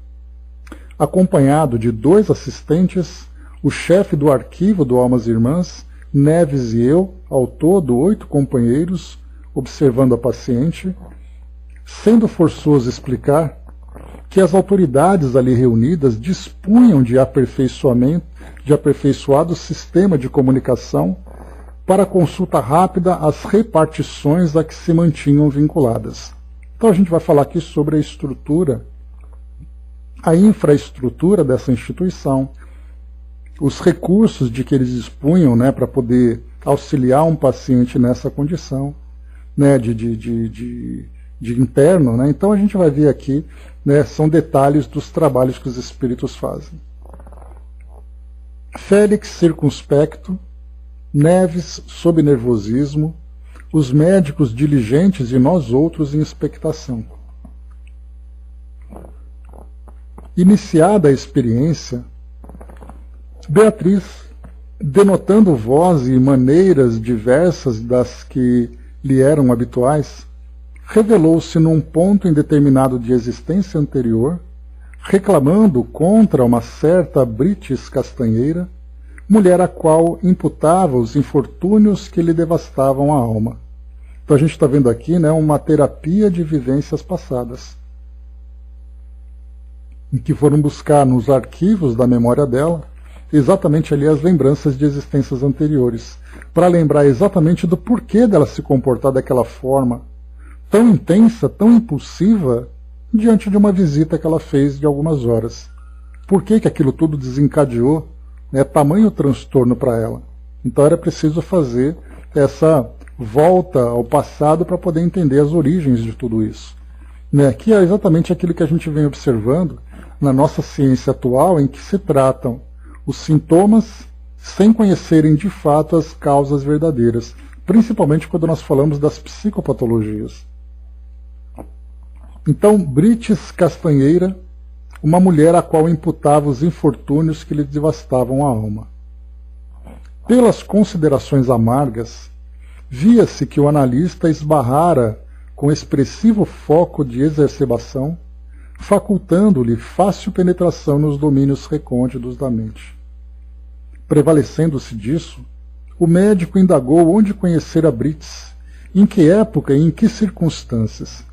acompanhado de 2 assistentes, o chefe do arquivo do Almas Irmãs, Neves e eu, ao todo 8 companheiros, observando a paciente, sendo forçoso explicar que as autoridades ali reunidas dispunham de aperfeiçoado sistema de comunicação para consulta rápida às repartições a que se mantinham vinculadas. Então a gente vai falar aqui sobre a estrutura, a infraestrutura dessa instituição, os recursos de que eles dispunham, né, para poder auxiliar um paciente nessa condição, né, de interno, né? Então a gente vai ver aqui, né, são detalhes dos trabalhos que os espíritos fazem. Félix circunspecto, Neves sob nervosismo, os médicos diligentes e nós outros em expectação. Iniciada a experiência, Beatriz, denotando voz e maneiras diversas das que lhe eram habituais, revelou-se num ponto indeterminado de existência anterior, reclamando contra uma certa Brites Castanheira, mulher a qual imputava os infortúnios que lhe devastavam a alma. Então a gente está vendo aqui, né, uma terapia de vivências passadas, em que foram buscar nos arquivos da memória dela exatamente ali as lembranças de existências anteriores, para lembrar exatamente do porquê dela se comportar daquela forma tão intensa, tão impulsiva, diante de uma visita que ela fez de algumas horas. por que aquilo tudo desencadeou, né, tamanho transtorno para ela. Então era preciso fazer essa volta ao passado para poder entender as origens de tudo isso, né, que é exatamente aquilo que a gente vem observando na nossa ciência atual, em que se tratam os sintomas sem conhecerem de fato as causas verdadeiras, principalmente quando nós falamos das psicopatologias. Então, Brites Castanheira, uma mulher a qual imputava os infortúnios que lhe devastavam a alma. Pelas considerações amargas, via-se que o analista esbarrara com expressivo foco de exacerbação, facultando-lhe fácil penetração nos domínios recônditos da mente. Prevalecendo-se disso, o médico indagou onde conhecera Brites, em que época e em que circunstâncias.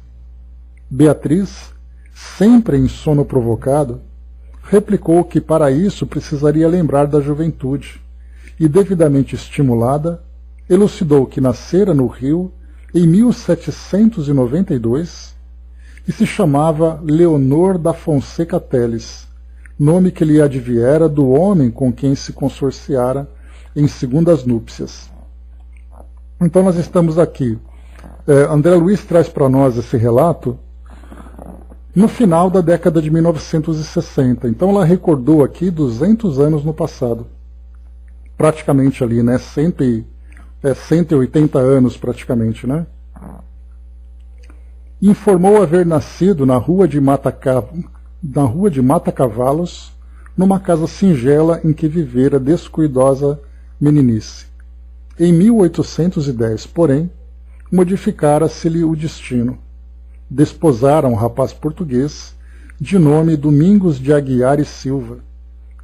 Beatriz, sempre em sono provocado, replicou que para isso precisaria lembrar da juventude, e, devidamente estimulada, elucidou que nascera no Rio em 1792 e se chamava Leonor da Fonseca Teles, nome que lhe adviera do homem com quem se consorciara em segundas núpcias. Então nós estamos aqui. André Luiz traz para nós esse relato no final da década de 1960. Então ela recordou aqui 200 anos no passado. Praticamente ali, né? 180 anos praticamente, né? Informou haver nascido na rua de Mata-Cavalos, numa casa singela em que vivera descuidosa meninice. Em 1810, porém, modificara-se-lhe o destino. Desposara um rapaz português, de nome Domingos de Aguiar e Silva,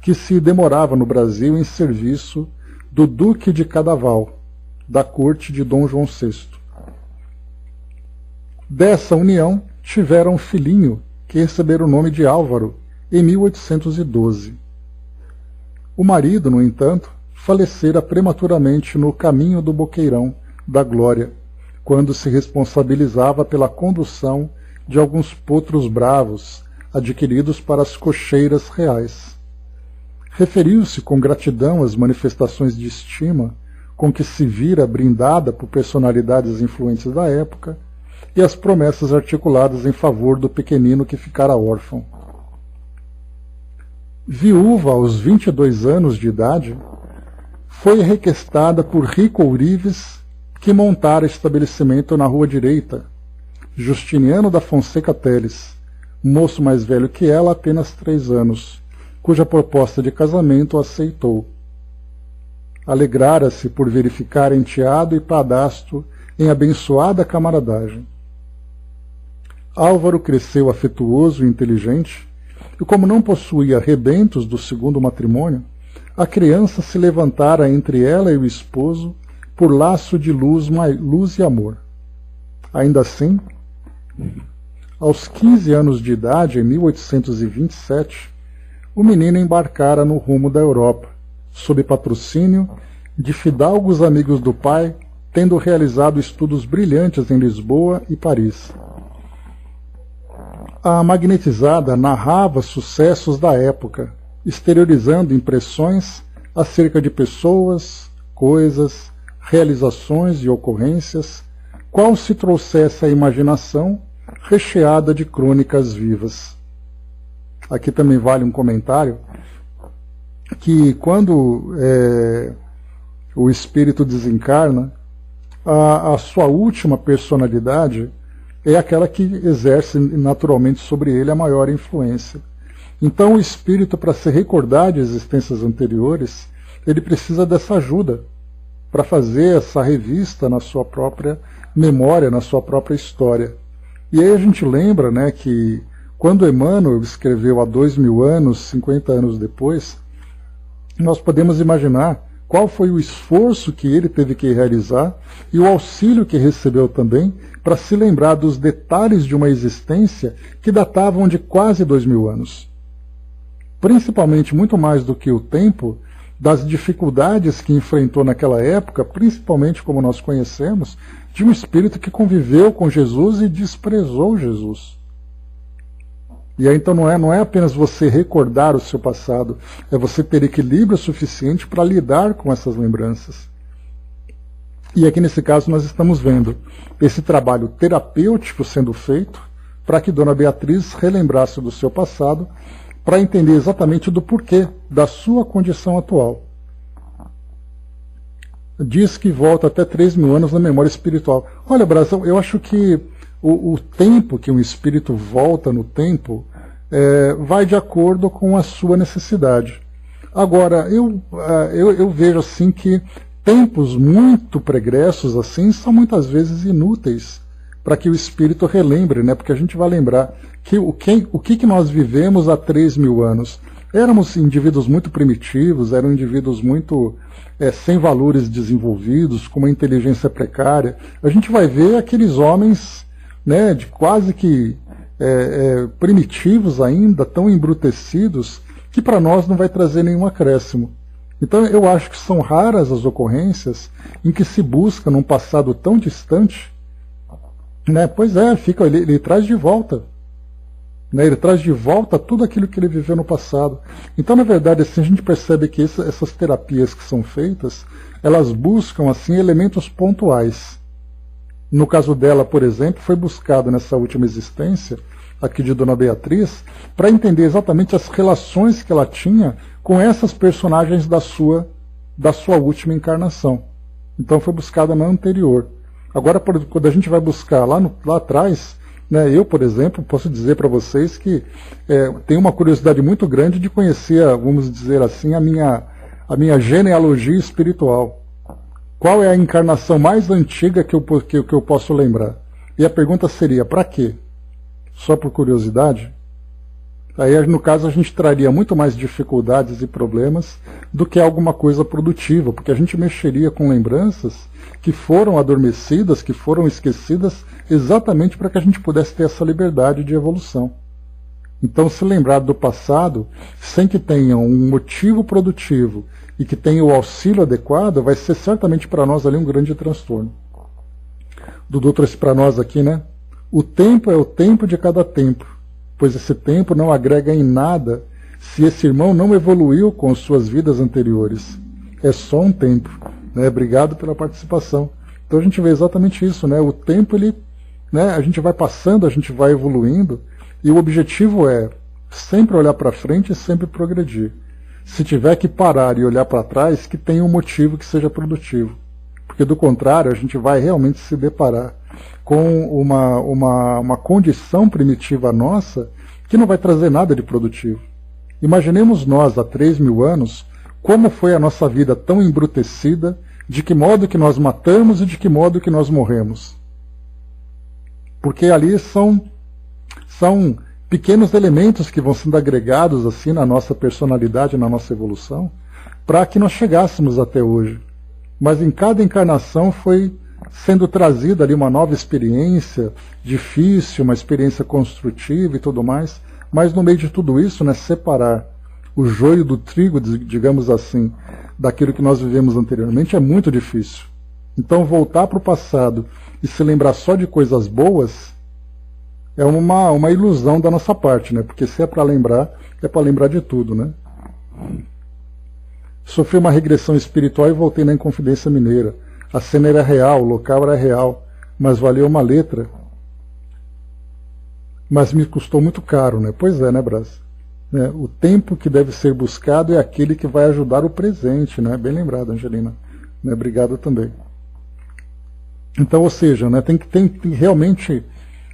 que se demorava no Brasil em serviço do Duque de Cadaval, da corte de Dom João VI. Dessa união tiveram um filhinho que recebera o nome de Álvaro em 1812. O marido, no entanto, falecera prematuramente no caminho do Boqueirão da Glória, quando se responsabilizava pela condução de alguns potros bravos adquiridos para as cocheiras reais. Referiu-se com gratidão às manifestações de estima com que se vira brindada por personalidades influentes da época e as promessas articuladas em favor do pequenino que ficara órfão. Viúva aos 22 anos de idade, foi requestada por rico ourives que montara estabelecimento na Rua Direita, Justiniano da Fonseca Teles, moço mais velho que ela, apenas 3 anos, cuja proposta de casamento aceitou. Alegrara-se por verificar enteado e padrasto em abençoada camaradagem. Álvaro cresceu afetuoso e inteligente, e como não possuía rebentos do segundo matrimônio, a criança se levantara entre ela e o esposo por laço de luz e amor. Ainda assim, aos 15 anos de idade, em 1827, o menino embarcara no rumo da Europa, sob patrocínio de fidalgos amigos do pai, tendo realizado estudos brilhantes em Lisboa e Paris. A magnetizada narrava sucessos da época, exteriorizando impressões acerca de pessoas, coisas, realizações e ocorrências, qual se trouxesse a imaginação recheada de crônicas vivas. Aqui também vale um comentário que quando o espírito desencarna, a sua última personalidade é aquela que exerce naturalmente sobre ele a maior influência. Então o espírito, para se recordar de existências anteriores, ele precisa dessa ajuda para fazer essa revista na sua própria memória, na sua própria história. E aí a gente lembra, né, que quando Emmanuel escreveu há 2000 anos, 50 anos depois, nós podemos imaginar qual foi o esforço que ele teve que realizar e o auxílio que recebeu também para se lembrar dos detalhes de uma existência que datavam de quase 2000 anos. Principalmente, muito mais do que o tempo, das dificuldades que enfrentou naquela época, principalmente como nós conhecemos, de um espírito que conviveu com Jesus e desprezou Jesus. E aí então não é apenas você recordar o seu passado, é você ter equilíbrio suficiente para lidar com essas lembranças. E aqui nesse caso nós estamos vendo esse trabalho terapêutico sendo feito para que Dona Beatriz relembrasse do seu passado, para entender exatamente do porquê da sua condição atual. Diz que volta até 3.000 anos na memória espiritual. Olha, Brasil, eu acho que o tempo que um espírito volta no tempo vai de acordo com a sua necessidade. Agora, eu vejo assim que tempos muito pregressos assim são muitas vezes inúteis para que o espírito relembre, né? Porque a gente vai lembrar que o que nós vivemos há 3.000 anos. Éramos indivíduos muito primitivos, eram indivíduos muito sem valores desenvolvidos, com uma inteligência precária. A gente vai ver aqueles homens, né, de quase que primitivos ainda, tão embrutecidos, que para nós não vai trazer nenhum acréscimo. Então eu acho que são raras as ocorrências em que se busca num passado tão distante, né? Pois é, ele traz de volta. Né? Ele traz de volta tudo aquilo que ele viveu no passado. Então, na verdade, assim, a gente percebe que essas terapias que são feitas, elas buscam assim elementos pontuais. No caso dela, por exemplo, foi buscado nessa última existência, aqui de Dona Beatriz, para entender exatamente as relações que ela tinha com essas personagens da sua última encarnação. Então foi buscada na anterior. Agora, quando a gente vai buscar lá atrás, né, eu, por exemplo, posso dizer para vocês que tenho uma curiosidade muito grande de conhecer, vamos dizer assim, a minha genealogia espiritual. Qual é a encarnação mais antiga que eu posso lembrar? E a pergunta seria, para quê? Só por curiosidade? Aí, no caso, a gente traria muito mais dificuldades e problemas do que alguma coisa produtiva, porque a gente mexeria com lembranças que foram adormecidas, que foram esquecidas, exatamente para que a gente pudesse ter essa liberdade de evolução. Então, se lembrar do passado, sem que tenha um motivo produtivo e que tenha o auxílio adequado, vai ser certamente para nós ali um grande transtorno. Dudu trouxe para nós aqui, né? O tempo é o tempo de cada tempo, pois esse tempo não agrega em nada se esse irmão não evoluiu com suas vidas anteriores. É só um tempo. Né? Obrigado pela participação. Então a gente vê exatamente isso, né? O tempo, a gente vai passando, a gente vai evoluindo, e o objetivo é sempre olhar para frente e sempre progredir. Se tiver que parar e olhar para trás, que tenha um motivo que seja produtivo. Porque do contrário, a gente vai realmente se deparar com uma condição primitiva nossa que não vai trazer nada de produtivo. Imaginemos nós, há 3.000 anos, como foi a nossa vida tão embrutecida, de que modo que nós matamos e de que modo que nós morremos. Porque ali são pequenos elementos que vão sendo agregados assim na nossa personalidade, na nossa evolução, para que nós chegássemos até hoje. Mas em cada encarnação foi sendo trazida ali uma nova experiência, difícil, uma experiência construtiva e tudo mais, mas no meio de tudo isso, né, separar o joio do trigo, digamos assim, daquilo que nós vivemos anteriormente é muito difícil. Então voltar para o passado e se lembrar só de coisas boas é uma ilusão da nossa parte, né? Porque se é para lembrar de tudo, né? Sofri uma regressão espiritual e voltei na Inconfidência Mineira. A cena era real, o local era real, mas valeu uma letra. Mas me custou muito caro, né? Pois é, né, Brás? O tempo que deve ser buscado é aquele que vai ajudar o presente, né? Bem lembrado, Angelina. Né? Obrigado também. Então, ou seja, né, tem realmente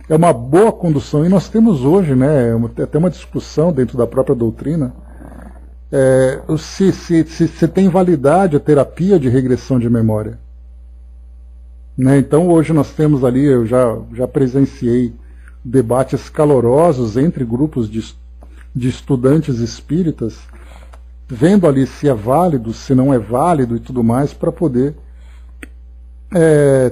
é uma boa condução, e nós temos hoje, né, até uma discussão dentro da própria doutrina, se tem validade a terapia de regressão de memória. Né? Então hoje nós temos ali, eu já presenciei debates calorosos entre grupos de estudantes espíritas, vendo ali se é válido, se não é válido e tudo mais, para poder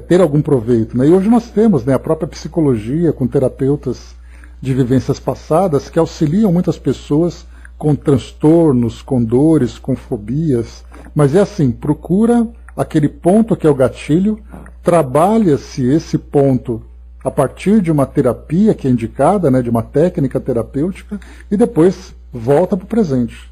ter algum proveito. Né? E hoje nós temos, né, a própria psicologia com terapeutas de vivências passadas que auxiliam muitas pessoas com transtornos, com dores, com fobias. Mas é assim, procura aquele ponto que é o gatilho, trabalha-se esse ponto a partir de uma terapia que é indicada, né, de uma técnica terapêutica, e depois volta para o presente.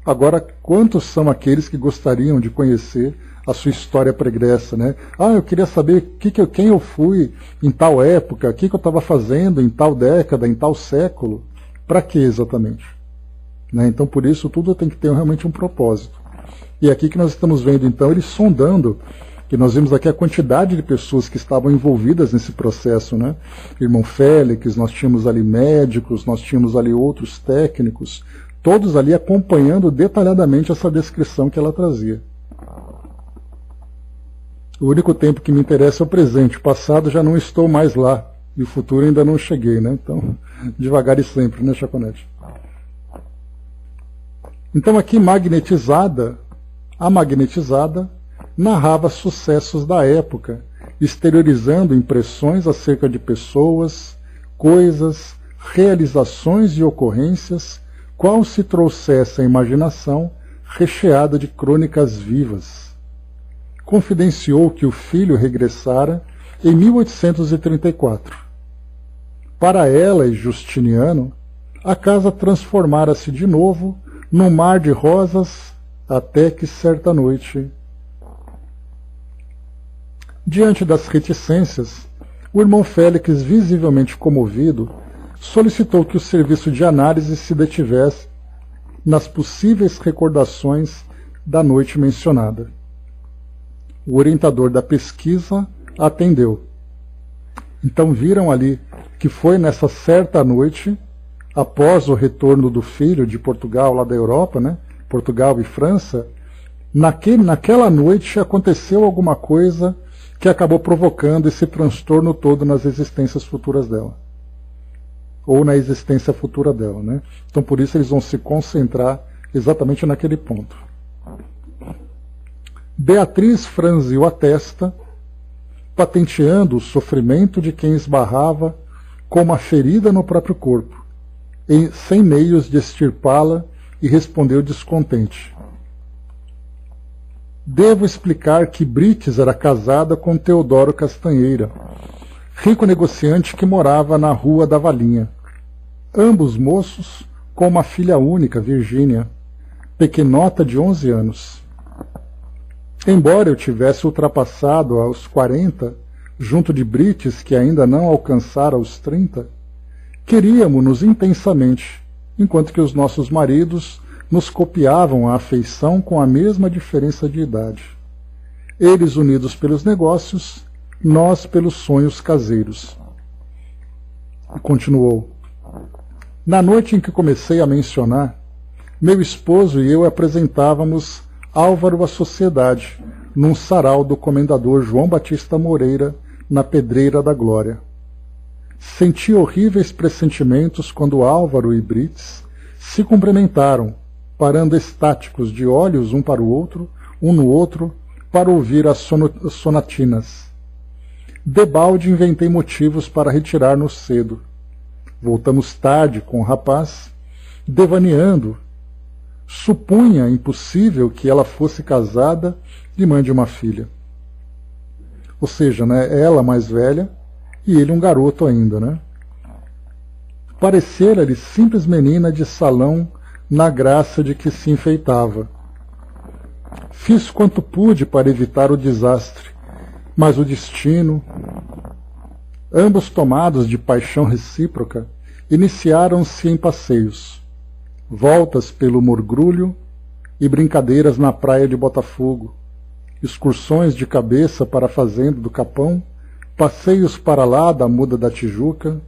Agora, quantos são aqueles que gostariam de conhecer a sua história pregressa, né? Eu queria saber quem eu fui em tal época, o que eu estava fazendo em tal década, em tal século. Para que exatamente? Né? Então, por isso, tudo tem que ter realmente um propósito. E é aqui que nós estamos vendo, então, eles sondando, que nós vimos aqui a quantidade de pessoas que estavam envolvidas nesse processo, né? Irmão Félix, nós tínhamos ali médicos, nós tínhamos ali outros técnicos, todos ali acompanhando detalhadamente essa descrição que ela trazia. O único tempo que me interessa é o presente. O passado já não estou mais lá. E o futuro ainda não cheguei, né? Então, devagar e sempre, né, Chaconete? Então aqui, a magnetizada narrava sucessos da época, exteriorizando impressões acerca de pessoas, coisas, realizações e ocorrências, qual se trouxesse a imaginação recheada de crônicas vivas. Confidenciou que o filho regressara em 1834. Para ela e Justiniano, a casa transformara-se de novo num mar de rosas, até que certa noite... Diante das reticências, o irmão Félix, visivelmente comovido, solicitou que o serviço de análise se detivesse nas possíveis recordações da noite mencionada. O orientador da pesquisa atendeu. Então viram ali que foi nessa certa noite, após o retorno do filho de Portugal, lá da Europa, né? Portugal e França, naquela noite aconteceu alguma coisa que acabou provocando esse transtorno todo nas existências futuras dela. Ou na existência futura dela, né? Então por isso eles vão se concentrar exatamente naquele ponto. Beatriz franziu a testa, patenteando o sofrimento de quem esbarrava com uma ferida no próprio corpo, sem meios de extirpá-la, e respondeu descontente. Devo explicar que Brites era casada com Teodoro Castanheira, rico negociante que morava na Rua da Valinha. Ambos moços com uma filha única, Virgínia, pequenota de 11 anos. Embora eu tivesse ultrapassado aos 40, junto de Brites, que ainda não alcançara os 30, queríamos-nos intensamente, enquanto que os nossos maridos nos copiavam a afeição com a mesma diferença de idade. Eles unidos pelos negócios, nós pelos sonhos caseiros. Continuou. Na noite em que comecei a mencionar, meu esposo e eu apresentávamos Álvaro à sociedade, num sarau do comendador João Batista Moreira, na Pedreira da Glória. Senti horríveis pressentimentos quando Álvaro e Brites se cumprimentaram, parando estáticos de olhos um para o outro, um no outro, para ouvir as sonatinas. Debalde inventei motivos para retirar-nos cedo. Voltamos tarde com o rapaz, devaneando. Supunha impossível que ela fosse casada e mãe de uma filha. Ou seja, né, ela mais velha e ele um garoto ainda, né? Parecera-lhe simples menina de salão na graça de que se enfeitava. Fiz quanto pude para evitar o desastre, mas o destino... Ambos tomados de paixão recíproca, iniciaram-se em passeios, voltas pelo Morgrulho e brincadeiras na praia de Botafogo, excursões de cabeça para a fazenda do Capão, passeios para lá da Muda da Tijuca.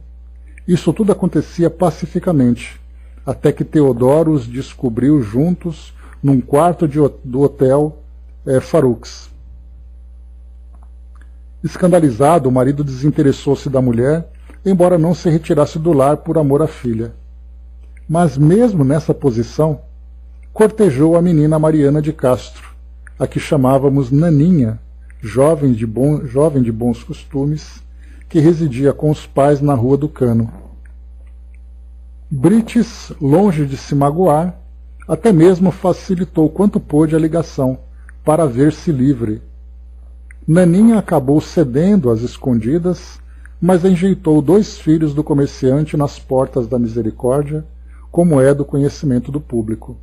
Isso tudo acontecia pacificamente, até que Teodoro os descobriu juntos num quarto do hotel Faroux. Escandalizado, o marido desinteressou-se da mulher, embora não se retirasse do lar por amor à filha. Mas mesmo nessa posição, cortejou a menina Mariana de Castro, a que chamávamos Naninha, jovem de bons costumes, que residia com os pais na Rua do Cano. Brites, longe de se magoar, até mesmo facilitou quanto pôde a ligação, para ver-se livre. Naninha acabou cedendo às escondidas, mas enjeitou 2 filhos do comerciante nas portas da misericórdia, como é do conhecimento do público.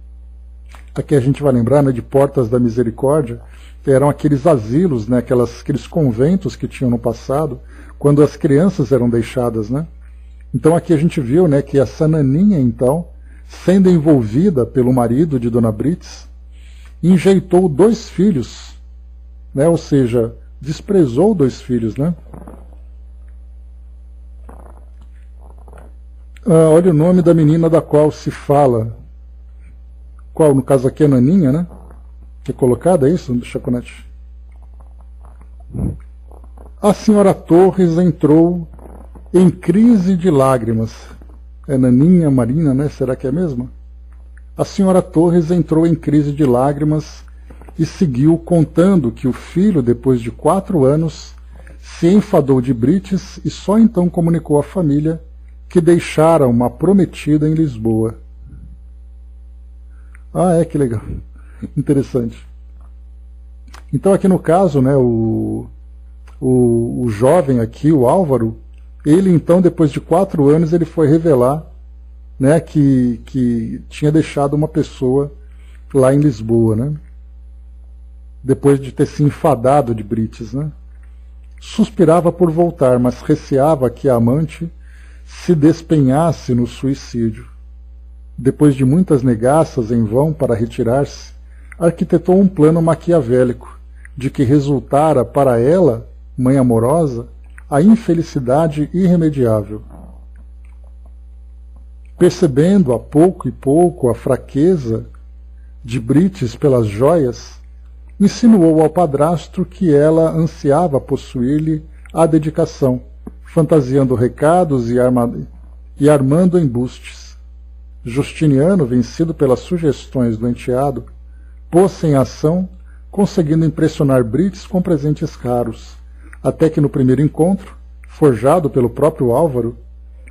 Aqui a gente vai lembrar, né, de portas da misericórdia, que eram aqueles asilos, né, aqueles conventos que tinham no passado, quando as crianças eram deixadas, né? Então aqui a gente viu, né, que essa Naninha, então, sendo envolvida pelo marido de Dona Brites, enjeitou 2 filhos, né, ou seja, desprezou 2 filhos, né? Olha o nome da menina da qual se fala. Qual, no caso aqui, é Naninha, né? Que é colocada, é isso, no Chaconete? A senhora Torres entrou em crise de lágrimas. É Naninha, Marina, né? Será que é a mesma? A senhora Torres entrou em crise de lágrimas e seguiu contando que o filho, depois de 4 anos, se enfadou de Brites e só então comunicou à família que deixara uma prometida em Lisboa. Ah, que legal. Interessante. Então aqui no caso, né, o jovem aqui, o Álvaro, ele então, depois de 4 anos, ele foi revelar, né, que tinha deixado uma pessoa lá em Lisboa, né, depois de ter se enfadado de Brites, né. Suspirava por voltar, mas receava que a amante se despenhasse no suicídio. Depois de muitas negaças em vão para retirar-se, arquitetou um plano maquiavélico, de que resultara para ela, mãe amorosa, a infelicidade irremediável. Percebendo a pouco e pouco a fraqueza de Brites pelas joias, insinuou ao padrasto que ela ansiava possuir-lhe a dedicação, fantasiando recados e armando embustes. Justiniano, vencido pelas sugestões do enteado, pôs-se em ação, conseguindo impressionar Brites com presentes raros, até que no primeiro encontro, forjado pelo próprio Álvaro,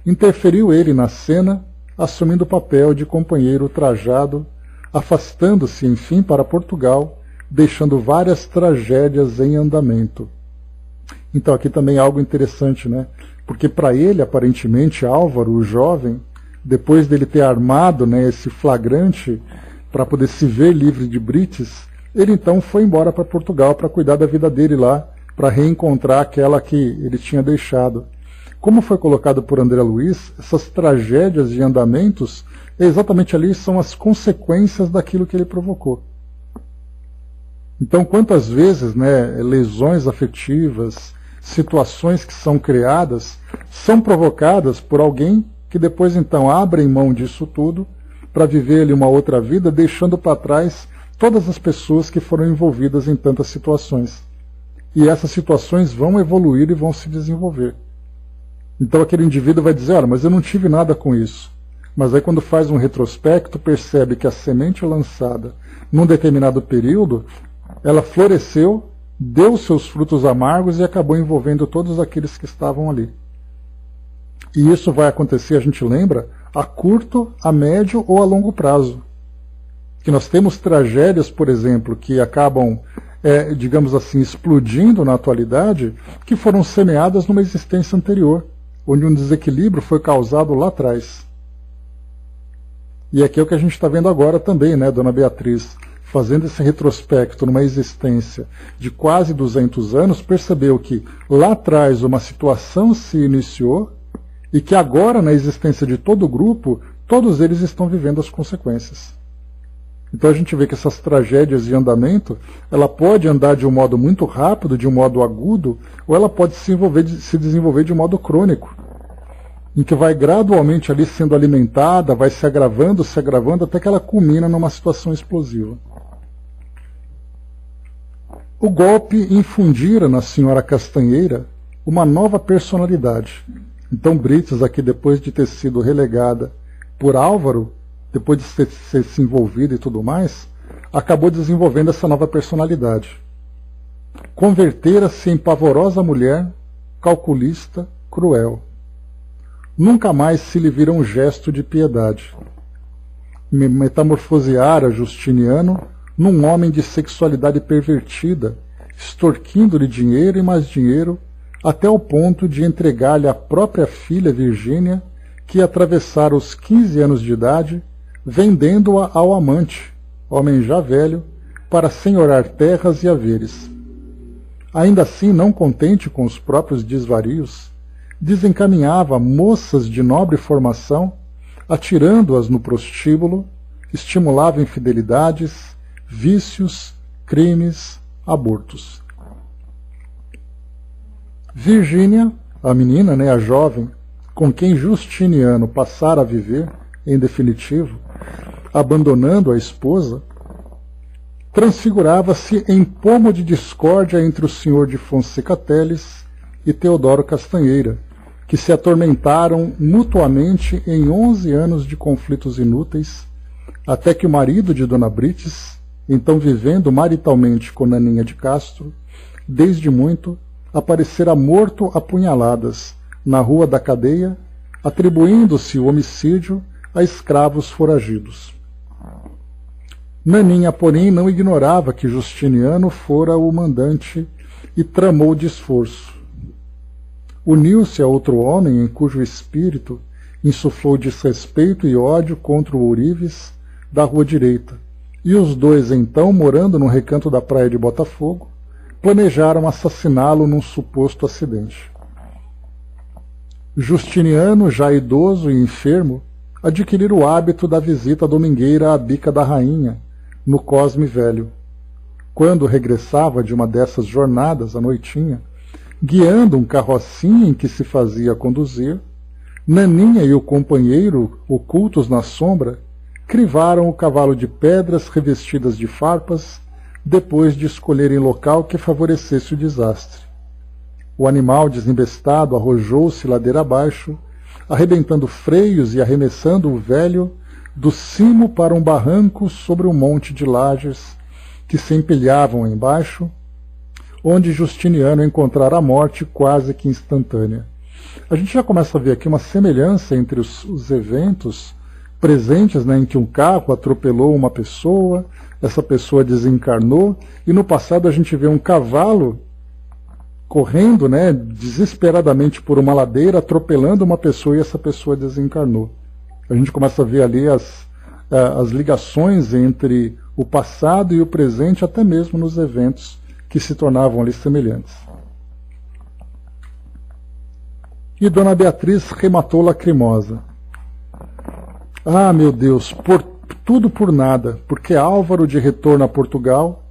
interferiu ele na cena, assumindo o papel de companheiro trajado, afastando-se, enfim, para Portugal, deixando várias tragédias em andamento. Então aqui também algo interessante, né? Porque para ele, aparentemente, Álvaro, o jovem, depois dele ter armado, né, esse flagrante para poder se ver livre de Brites, ele então foi embora para Portugal para cuidar da vida dele lá, para reencontrar aquela que ele tinha deixado. Como foi colocado por André Luiz, essas tragédias de andamentos, exatamente ali são as consequências daquilo que ele provocou. Então, quantas vezes, né, lesões afetivas, situações que são criadas, são provocadas por alguém que depois então abre mão disso tudo para viver ali uma outra vida, deixando para trás todas as pessoas que foram envolvidas em tantas situações. E essas situações vão evoluir e vão se desenvolver. Então aquele indivíduo vai dizer, olha, mas eu não tive nada com isso. Mas aí quando faz um retrospecto, percebe que a semente lançada num determinado período, ela floresceu, deu seus frutos amargos e acabou envolvendo todos aqueles que estavam ali. E isso vai acontecer, a gente lembra, a curto, a médio ou a longo prazo. Que nós temos tragédias, por exemplo, que acabam, digamos assim, explodindo na atualidade, que foram semeadas numa existência anterior, onde um desequilíbrio foi causado lá atrás. E aqui é o que a gente está vendo agora também, né, Dona Beatriz? Fazendo esse retrospecto numa existência de quase 200 anos, percebeu que lá atrás uma situação se iniciou e que agora, na existência de todo o grupo, todos eles estão vivendo as consequências. Então a gente vê que essas tragédias de andamento, ela pode andar de um modo muito rápido, de um modo agudo, ou ela pode se desenvolver de um modo crônico, em que vai gradualmente ali sendo alimentada, vai se agravando, até que ela culmina numa situação explosiva. O golpe infundira na senhora Castanheira uma nova personalidade. Então Brites, aqui depois de ter sido relegada por Álvaro, depois de ter se envolvido e tudo mais, acabou desenvolvendo essa nova personalidade. Convertera-se em pavorosa mulher, calculista, cruel. Nunca mais se lhe vira um gesto de piedade. Metamorfoseara Justiniano num homem de sexualidade pervertida, extorquindo-lhe dinheiro e mais dinheiro, até o ponto de entregar-lhe a própria filha Virgínia, que atravessara os 15 anos de idade, vendendo-a ao amante, homem já velho, para senhorar terras e haveres. Ainda assim, não contente com os próprios desvarios, desencaminhava moças de nobre formação, atirando-as no prostíbulo, estimulava infidelidades, vícios, crimes, abortos. Virgínia, a menina, a jovem, com quem Justiniano passara a viver, em definitivo, abandonando a esposa, transfigurava-se em pomo de discórdia entre o senhor de Fonseca Teles e Teodoro Castanheira, que se atormentaram mutuamente em 11 anos de conflitos inúteis, até que o marido de Dona Brites, então vivendo maritalmente com Naninha de Castro, desde muito, aparecera morto a punhaladas na Rua da Cadeia, atribuindo-se o homicídio a escravos foragidos. Naninha, porém, não ignorava que Justiniano fora o mandante e tramou de esforço. Uniu-se a outro homem em cujo espírito insuflou desrespeito e ódio contra o ourives da Rua Direita, e os dois, então, morando num recanto da praia de Botafogo, planejaram assassiná-lo num suposto acidente. Justiniano, já idoso e enfermo, adquirira o hábito da visita domingueira à Bica da Rainha, no Cosme Velho. Quando regressava de uma dessas jornadas à noitinha, guiando um carrocinha em que se fazia conduzir, Naninha e o companheiro, ocultos na sombra, crivaram o cavalo de pedras revestidas de farpas, depois de escolherem local que favorecesse o desastre. O animal desembestado arrojou-se ladeira abaixo, arrebentando freios e arremessando o velho do cimo para um barranco sobre um monte de lajes que se empilhavam embaixo, onde Justiniano encontrara a morte quase que instantânea. A gente já começa a ver aqui uma semelhança entre os eventos presentes, em que um carro atropelou uma pessoa, essa pessoa desencarnou, e no passado a gente vê um cavalo correndo, desesperadamente por uma ladeira, atropelando uma pessoa e essa pessoa desencarnou. A gente começa a ver ali as ligações entre o passado e o presente, até mesmo nos eventos que se tornavam ali semelhantes. E Dona Beatriz rematou lacrimosa. Ah, meu Deus, tudo por nada, porque Álvaro, de retorno a Portugal,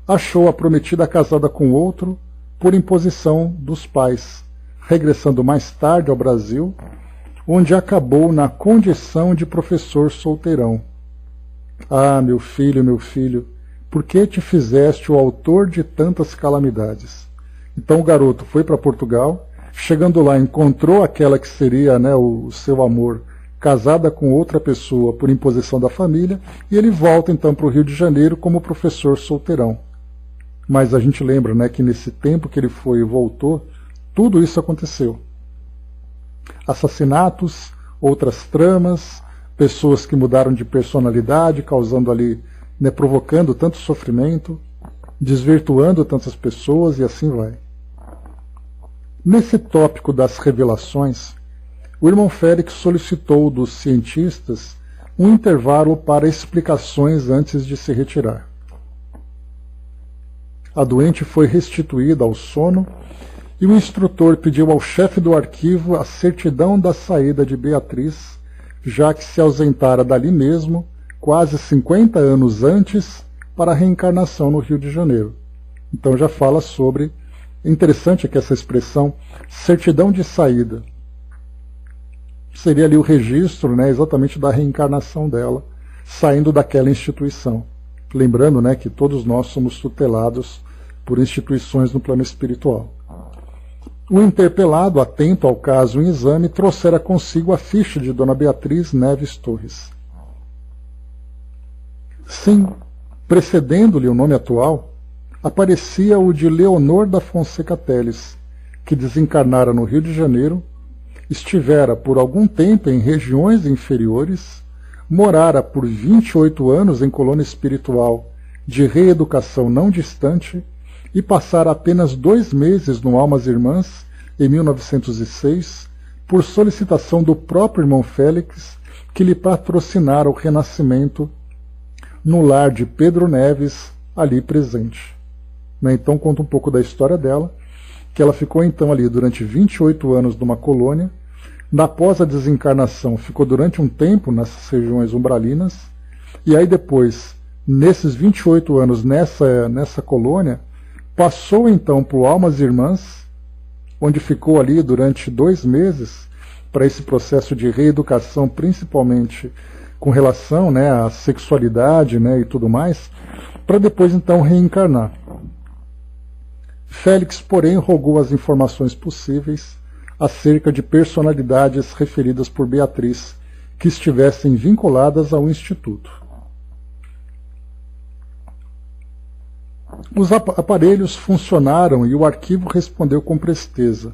achou a prometida casada com outro, por imposição dos pais, regressando mais tarde ao Brasil, onde acabou na condição de professor solteirão. Ah, meu filho, por que te fizeste o autor de tantas calamidades? Então o garoto foi para Portugal, chegando lá encontrou aquela que seria o seu amor, casada com outra pessoa por imposição da família, e ele volta então para o Rio de Janeiro como professor solteirão. Mas a gente lembra que nesse tempo que ele foi e voltou, tudo isso aconteceu. Assassinatos, outras tramas, pessoas que mudaram de personalidade, causando ali, provocando tanto sofrimento, desvirtuando tantas pessoas e assim vai. Nesse tópico das revelações, o irmão Félix solicitou dos cientistas um intervalo para explicações antes de se retirar. A doente foi restituída ao sono e o instrutor pediu ao chefe do arquivo a certidão da saída de Beatriz, já que se ausentara dali mesmo, quase 50 anos antes, para a reencarnação no Rio de Janeiro. Então já fala sobre, interessante que essa expressão, certidão de saída. Seria ali o registro, exatamente da reencarnação dela, saindo daquela instituição. Lembrando, que todos nós somos tutelados por instituições no plano espiritual. O interpelado, atento ao caso em exame, trouxera consigo a ficha de Dona Beatriz Neves Torres. Sim, precedendo-lhe o nome atual, aparecia o de Leonor da Fonseca Teles, que desencarnara no Rio de Janeiro, estivera por algum tempo em regiões inferiores, morara por 28 anos em colônia espiritual de reeducação não distante e passara apenas 2 meses no Almas Irmãs, em 1906, por solicitação do próprio irmão Félix, que lhe patrocinara o renascimento no lar de Pedro Neves, ali presente. Então conta um pouco da história dela, que ela ficou então ali durante 28 anos numa colônia. Após a desencarnação, ficou durante um tempo nessas regiões umbralinas, e aí depois, nesses 28 anos nessa colônia, passou então por Almas Irmãs, onde ficou ali durante 2 meses para esse processo de reeducação, principalmente com relação, né, à sexualidade, né, e tudo mais, para depois então reencarnar. Félix, porém, rogou as informações possíveis acerca de personalidades referidas por Beatriz que estivessem vinculadas ao Instituto. Os aparelhos funcionaram e o arquivo respondeu com presteza.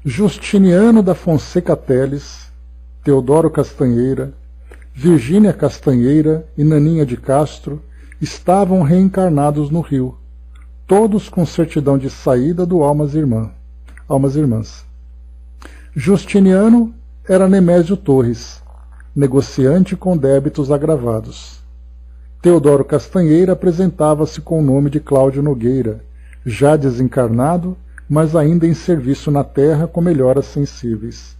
Justiniano da Fonseca Teles, Teodoro Castanheira, Virgínia Castanheira e Naninha de Castro estavam reencarnados no Rio, todos com certidão de saída do Almas Irmãs. Justiniano era Nemésio Torres, negociante com débitos agravados. Teodoro Castanheira apresentava-se com o nome de Cláudio Nogueira, já desencarnado, mas ainda em serviço na terra com melhoras sensíveis.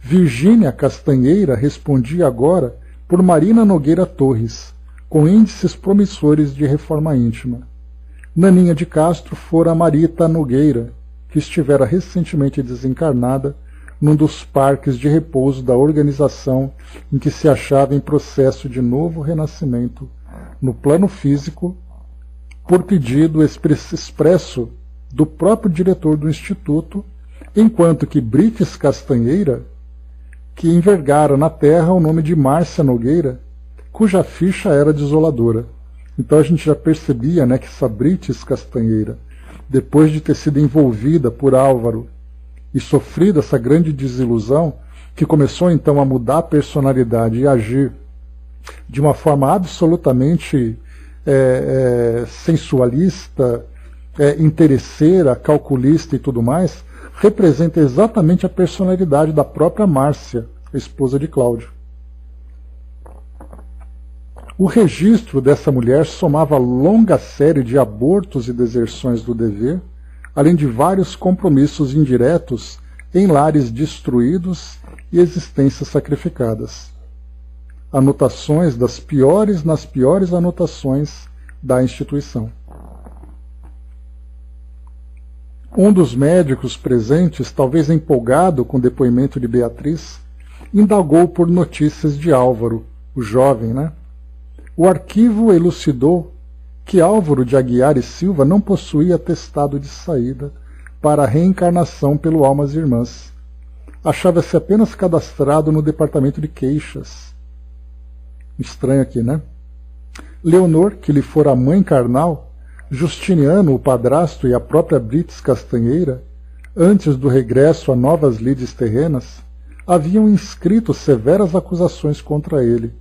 Virgínia Castanheira respondia agora por Marina Nogueira Torres, com índices promissores de reforma íntima. Naninha de Castro fora Marita Nogueira, que estivera recentemente desencarnada num dos parques de repouso da organização em que se achava em processo de novo renascimento no plano físico, por pedido expresso do próprio diretor do Instituto, enquanto que Brites Castanheira, que envergara na terra o nome de Márcia Nogueira, cuja ficha era desoladora. Então a gente já percebia, né, que essa Brites Castanheira, depois de ter sido envolvida por Álvaro e sofrido essa grande desilusão, que começou então a mudar a personalidade e agir de uma forma absolutamente sensualista, interesseira, calculista e tudo mais, representa exatamente a personalidade da própria Márcia, a esposa de Cláudio. O registro dessa mulher somava longa série de abortos e deserções do dever, além de vários compromissos indiretos em lares destruídos e existências sacrificadas. Anotações das piores nas piores anotações da instituição. Um dos médicos presentes, talvez empolgado com o depoimento de Beatriz, indagou por notícias de Álvaro, o jovem, né? O arquivo elucidou que Álvaro de Aguiar e Silva não possuía atestado de saída para a reencarnação pelo Almas Irmãs. Achava-se apenas cadastrado no departamento de queixas. Estranho aqui, né? Leonor, que lhe fora a mãe carnal, Justiniano, o padrasto, e a própria Brites Castanheira, antes do regresso a novas lides terrenas, haviam inscrito severas acusações contra ele,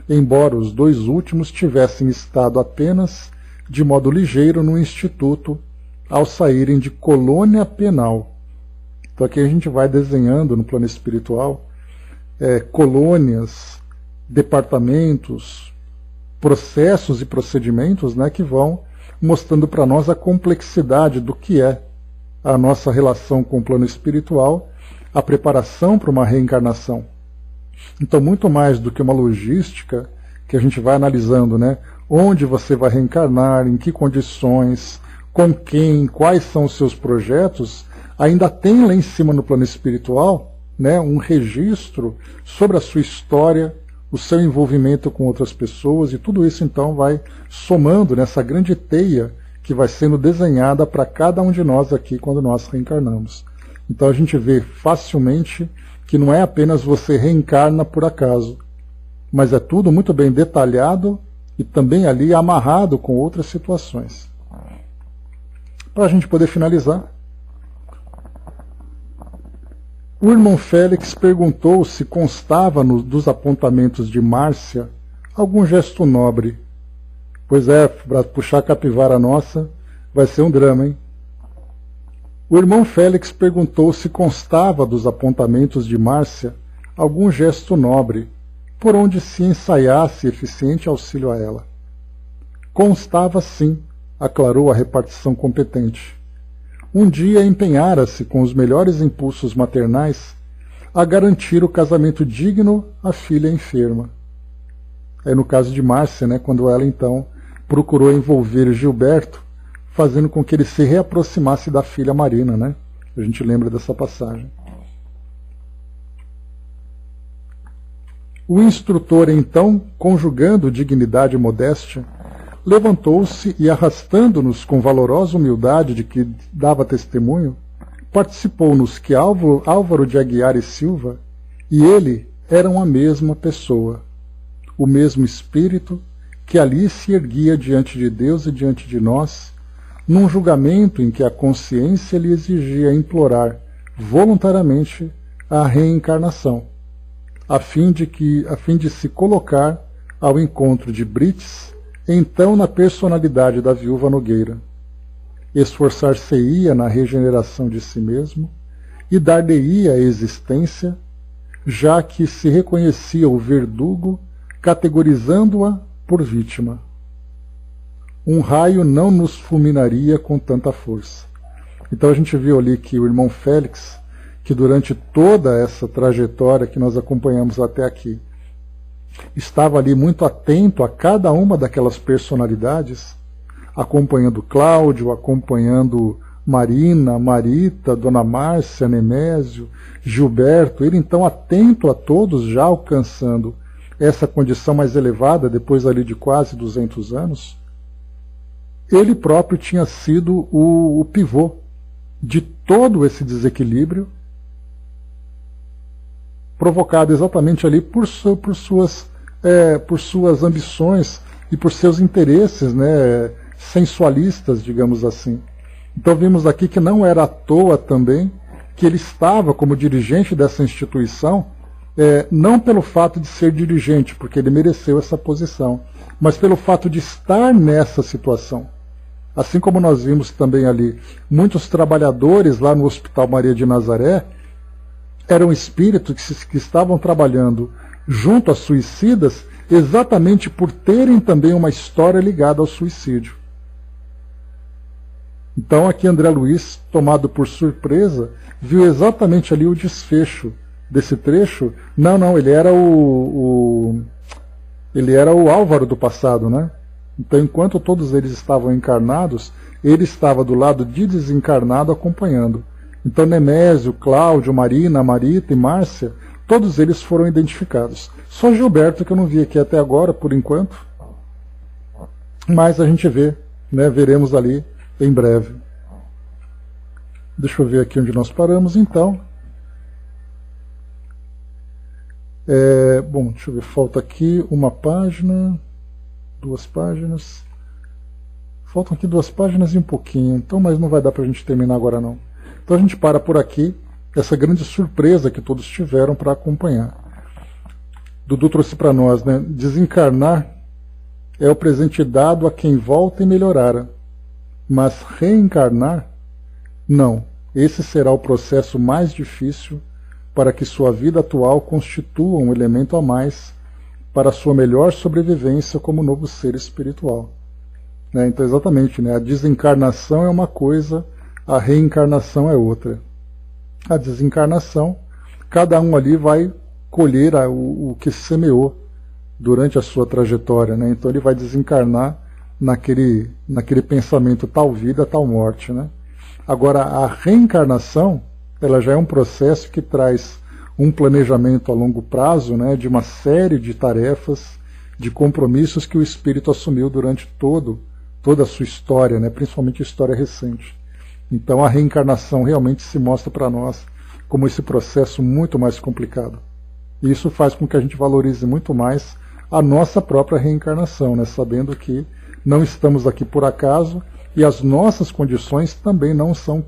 embora os 2 últimos tivessem estado apenas de modo ligeiro no Instituto ao saírem de colônia penal. Então aqui a gente vai desenhando no plano espiritual colônias, departamentos, processos e procedimentos, né, que vão mostrando para nós a complexidade do que é a nossa relação com o plano espiritual, a preparação para uma reencarnação. Então, muito mais do que uma logística que a gente vai analisando, né, onde você vai reencarnar, em que condições, com quem, quais são os seus projetos, ainda tem lá em cima no plano espiritual, né, um registro sobre a sua história, o seu envolvimento com outras pessoas, e tudo isso então vai somando nessa grande teia que vai sendo desenhada para cada um de nós aqui quando nós reencarnamos. Então a gente vê facilmente que não é apenas você reencarna por acaso, mas é tudo muito bem detalhado e também ali amarrado com outras situações. Para a gente poder finalizar, o irmão Félix perguntou se constava dos apontamentos de Márcia algum gesto nobre. Pois é, para puxar a capivara nossa, vai ser um drama, hein? O irmão Félix perguntou se constava dos apontamentos de Márcia algum gesto nobre, por onde se ensaiasse eficiente auxílio a ela. Constava sim, aclarou a repartição competente. Um dia empenhara-se com os melhores impulsos maternais a garantir o casamento digno à filha enferma. É no caso de Márcia, né, quando ela então procurou envolver Gilberto, fazendo com que ele se reaproximasse da filha Marina, né? A gente lembra dessa passagem. O instrutor, então, conjugando dignidade e modéstia, levantou-se e, arrastando-nos com valorosa humildade de que dava testemunho, participou-nos que Álvaro de Aguiar e Silva e ele eram a mesma pessoa, o mesmo espírito que ali se erguia diante de Deus e diante de nós, num julgamento em que a consciência lhe exigia implorar voluntariamente a reencarnação, a fim de se colocar ao encontro de Brites, então na personalidade da viúva Nogueira. Esforçar-se-ia na regeneração de si mesmo e dar-lhe-ia a existência, já que se reconhecia o verdugo, categorizando-a por vítima. Um raio não nos fulminaria com tanta força. Então a gente viu ali que o irmão Félix, que durante toda essa trajetória que nós acompanhamos até aqui, estava ali muito atento a cada uma daquelas personalidades, acompanhando Cláudio, acompanhando Marina, Marita, Dona Márcia, Nemésio, Gilberto, ele então atento a todos, já alcançando essa condição mais elevada, depois ali de quase 200 anos, ele próprio tinha sido o pivô de todo esse desequilíbrio, provocado exatamente ali por suas ambições e por seus interesses, né, sensualistas, digamos assim. Então vimos aqui que não era à toa também que ele estava como dirigente dessa instituição, não pelo fato de ser dirigente, porque ele mereceu essa posição, mas pelo fato de estar nessa situação. Assim como nós vimos também ali, muitos trabalhadores lá no Hospital Maria de Nazaré eram espíritos que estavam trabalhando junto a suicidas exatamente por terem também uma história ligada ao suicídio. Então aqui André Luiz, tomado por surpresa, viu exatamente ali o desfecho desse trecho. Não, ele era o Álvaro do passado, né? Então, enquanto todos eles estavam encarnados, ele estava do lado de desencarnado acompanhando. Então, Nemésio, Cláudio, Marina, Marita e Márcia, todos eles foram identificados. Só Gilberto que eu não vi aqui até agora, por enquanto. Mas a gente vê, né, veremos ali em breve. Deixa eu ver aqui onde nós paramos, então. Bom, deixa eu ver, falta aqui uma página, 2 páginas. Faltam aqui 2 páginas e um pouquinho, então, mas não vai dar para a gente terminar agora não. Então a gente para por aqui, essa grande surpresa que todos tiveram para acompanhar. Dudu trouxe para nós, né? Desencarnar é o presente dado a quem volta e melhorara, mas reencarnar, não. Esse será o processo mais difícil para que sua vida atual constitua um elemento a mais para sua melhor sobrevivência como novo ser espiritual. Né? Então, exatamente, né? A desencarnação é uma coisa, a reencarnação é outra. A desencarnação, cada um ali vai colher o que semeou durante a sua trajetória. Né? Então ele vai desencarnar naquele pensamento tal vida, tal morte. Né? Agora, a reencarnação, ela já é um processo que traz um planejamento a longo prazo, né, de uma série de tarefas, de compromissos que o espírito assumiu durante toda a sua história, né, principalmente a história recente. Então a reencarnação realmente se mostra para nós como esse processo muito mais complicado. E isso faz com que a gente valorize muito mais a nossa própria reencarnação, né, sabendo que não estamos aqui por acaso e as nossas condições também não são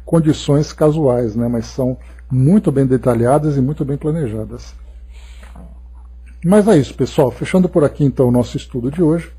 condições casuais, né, mas são muito bem detalhadas e muito bem planejadas. Mas é isso, pessoal. Fechando por aqui então o nosso estudo de hoje.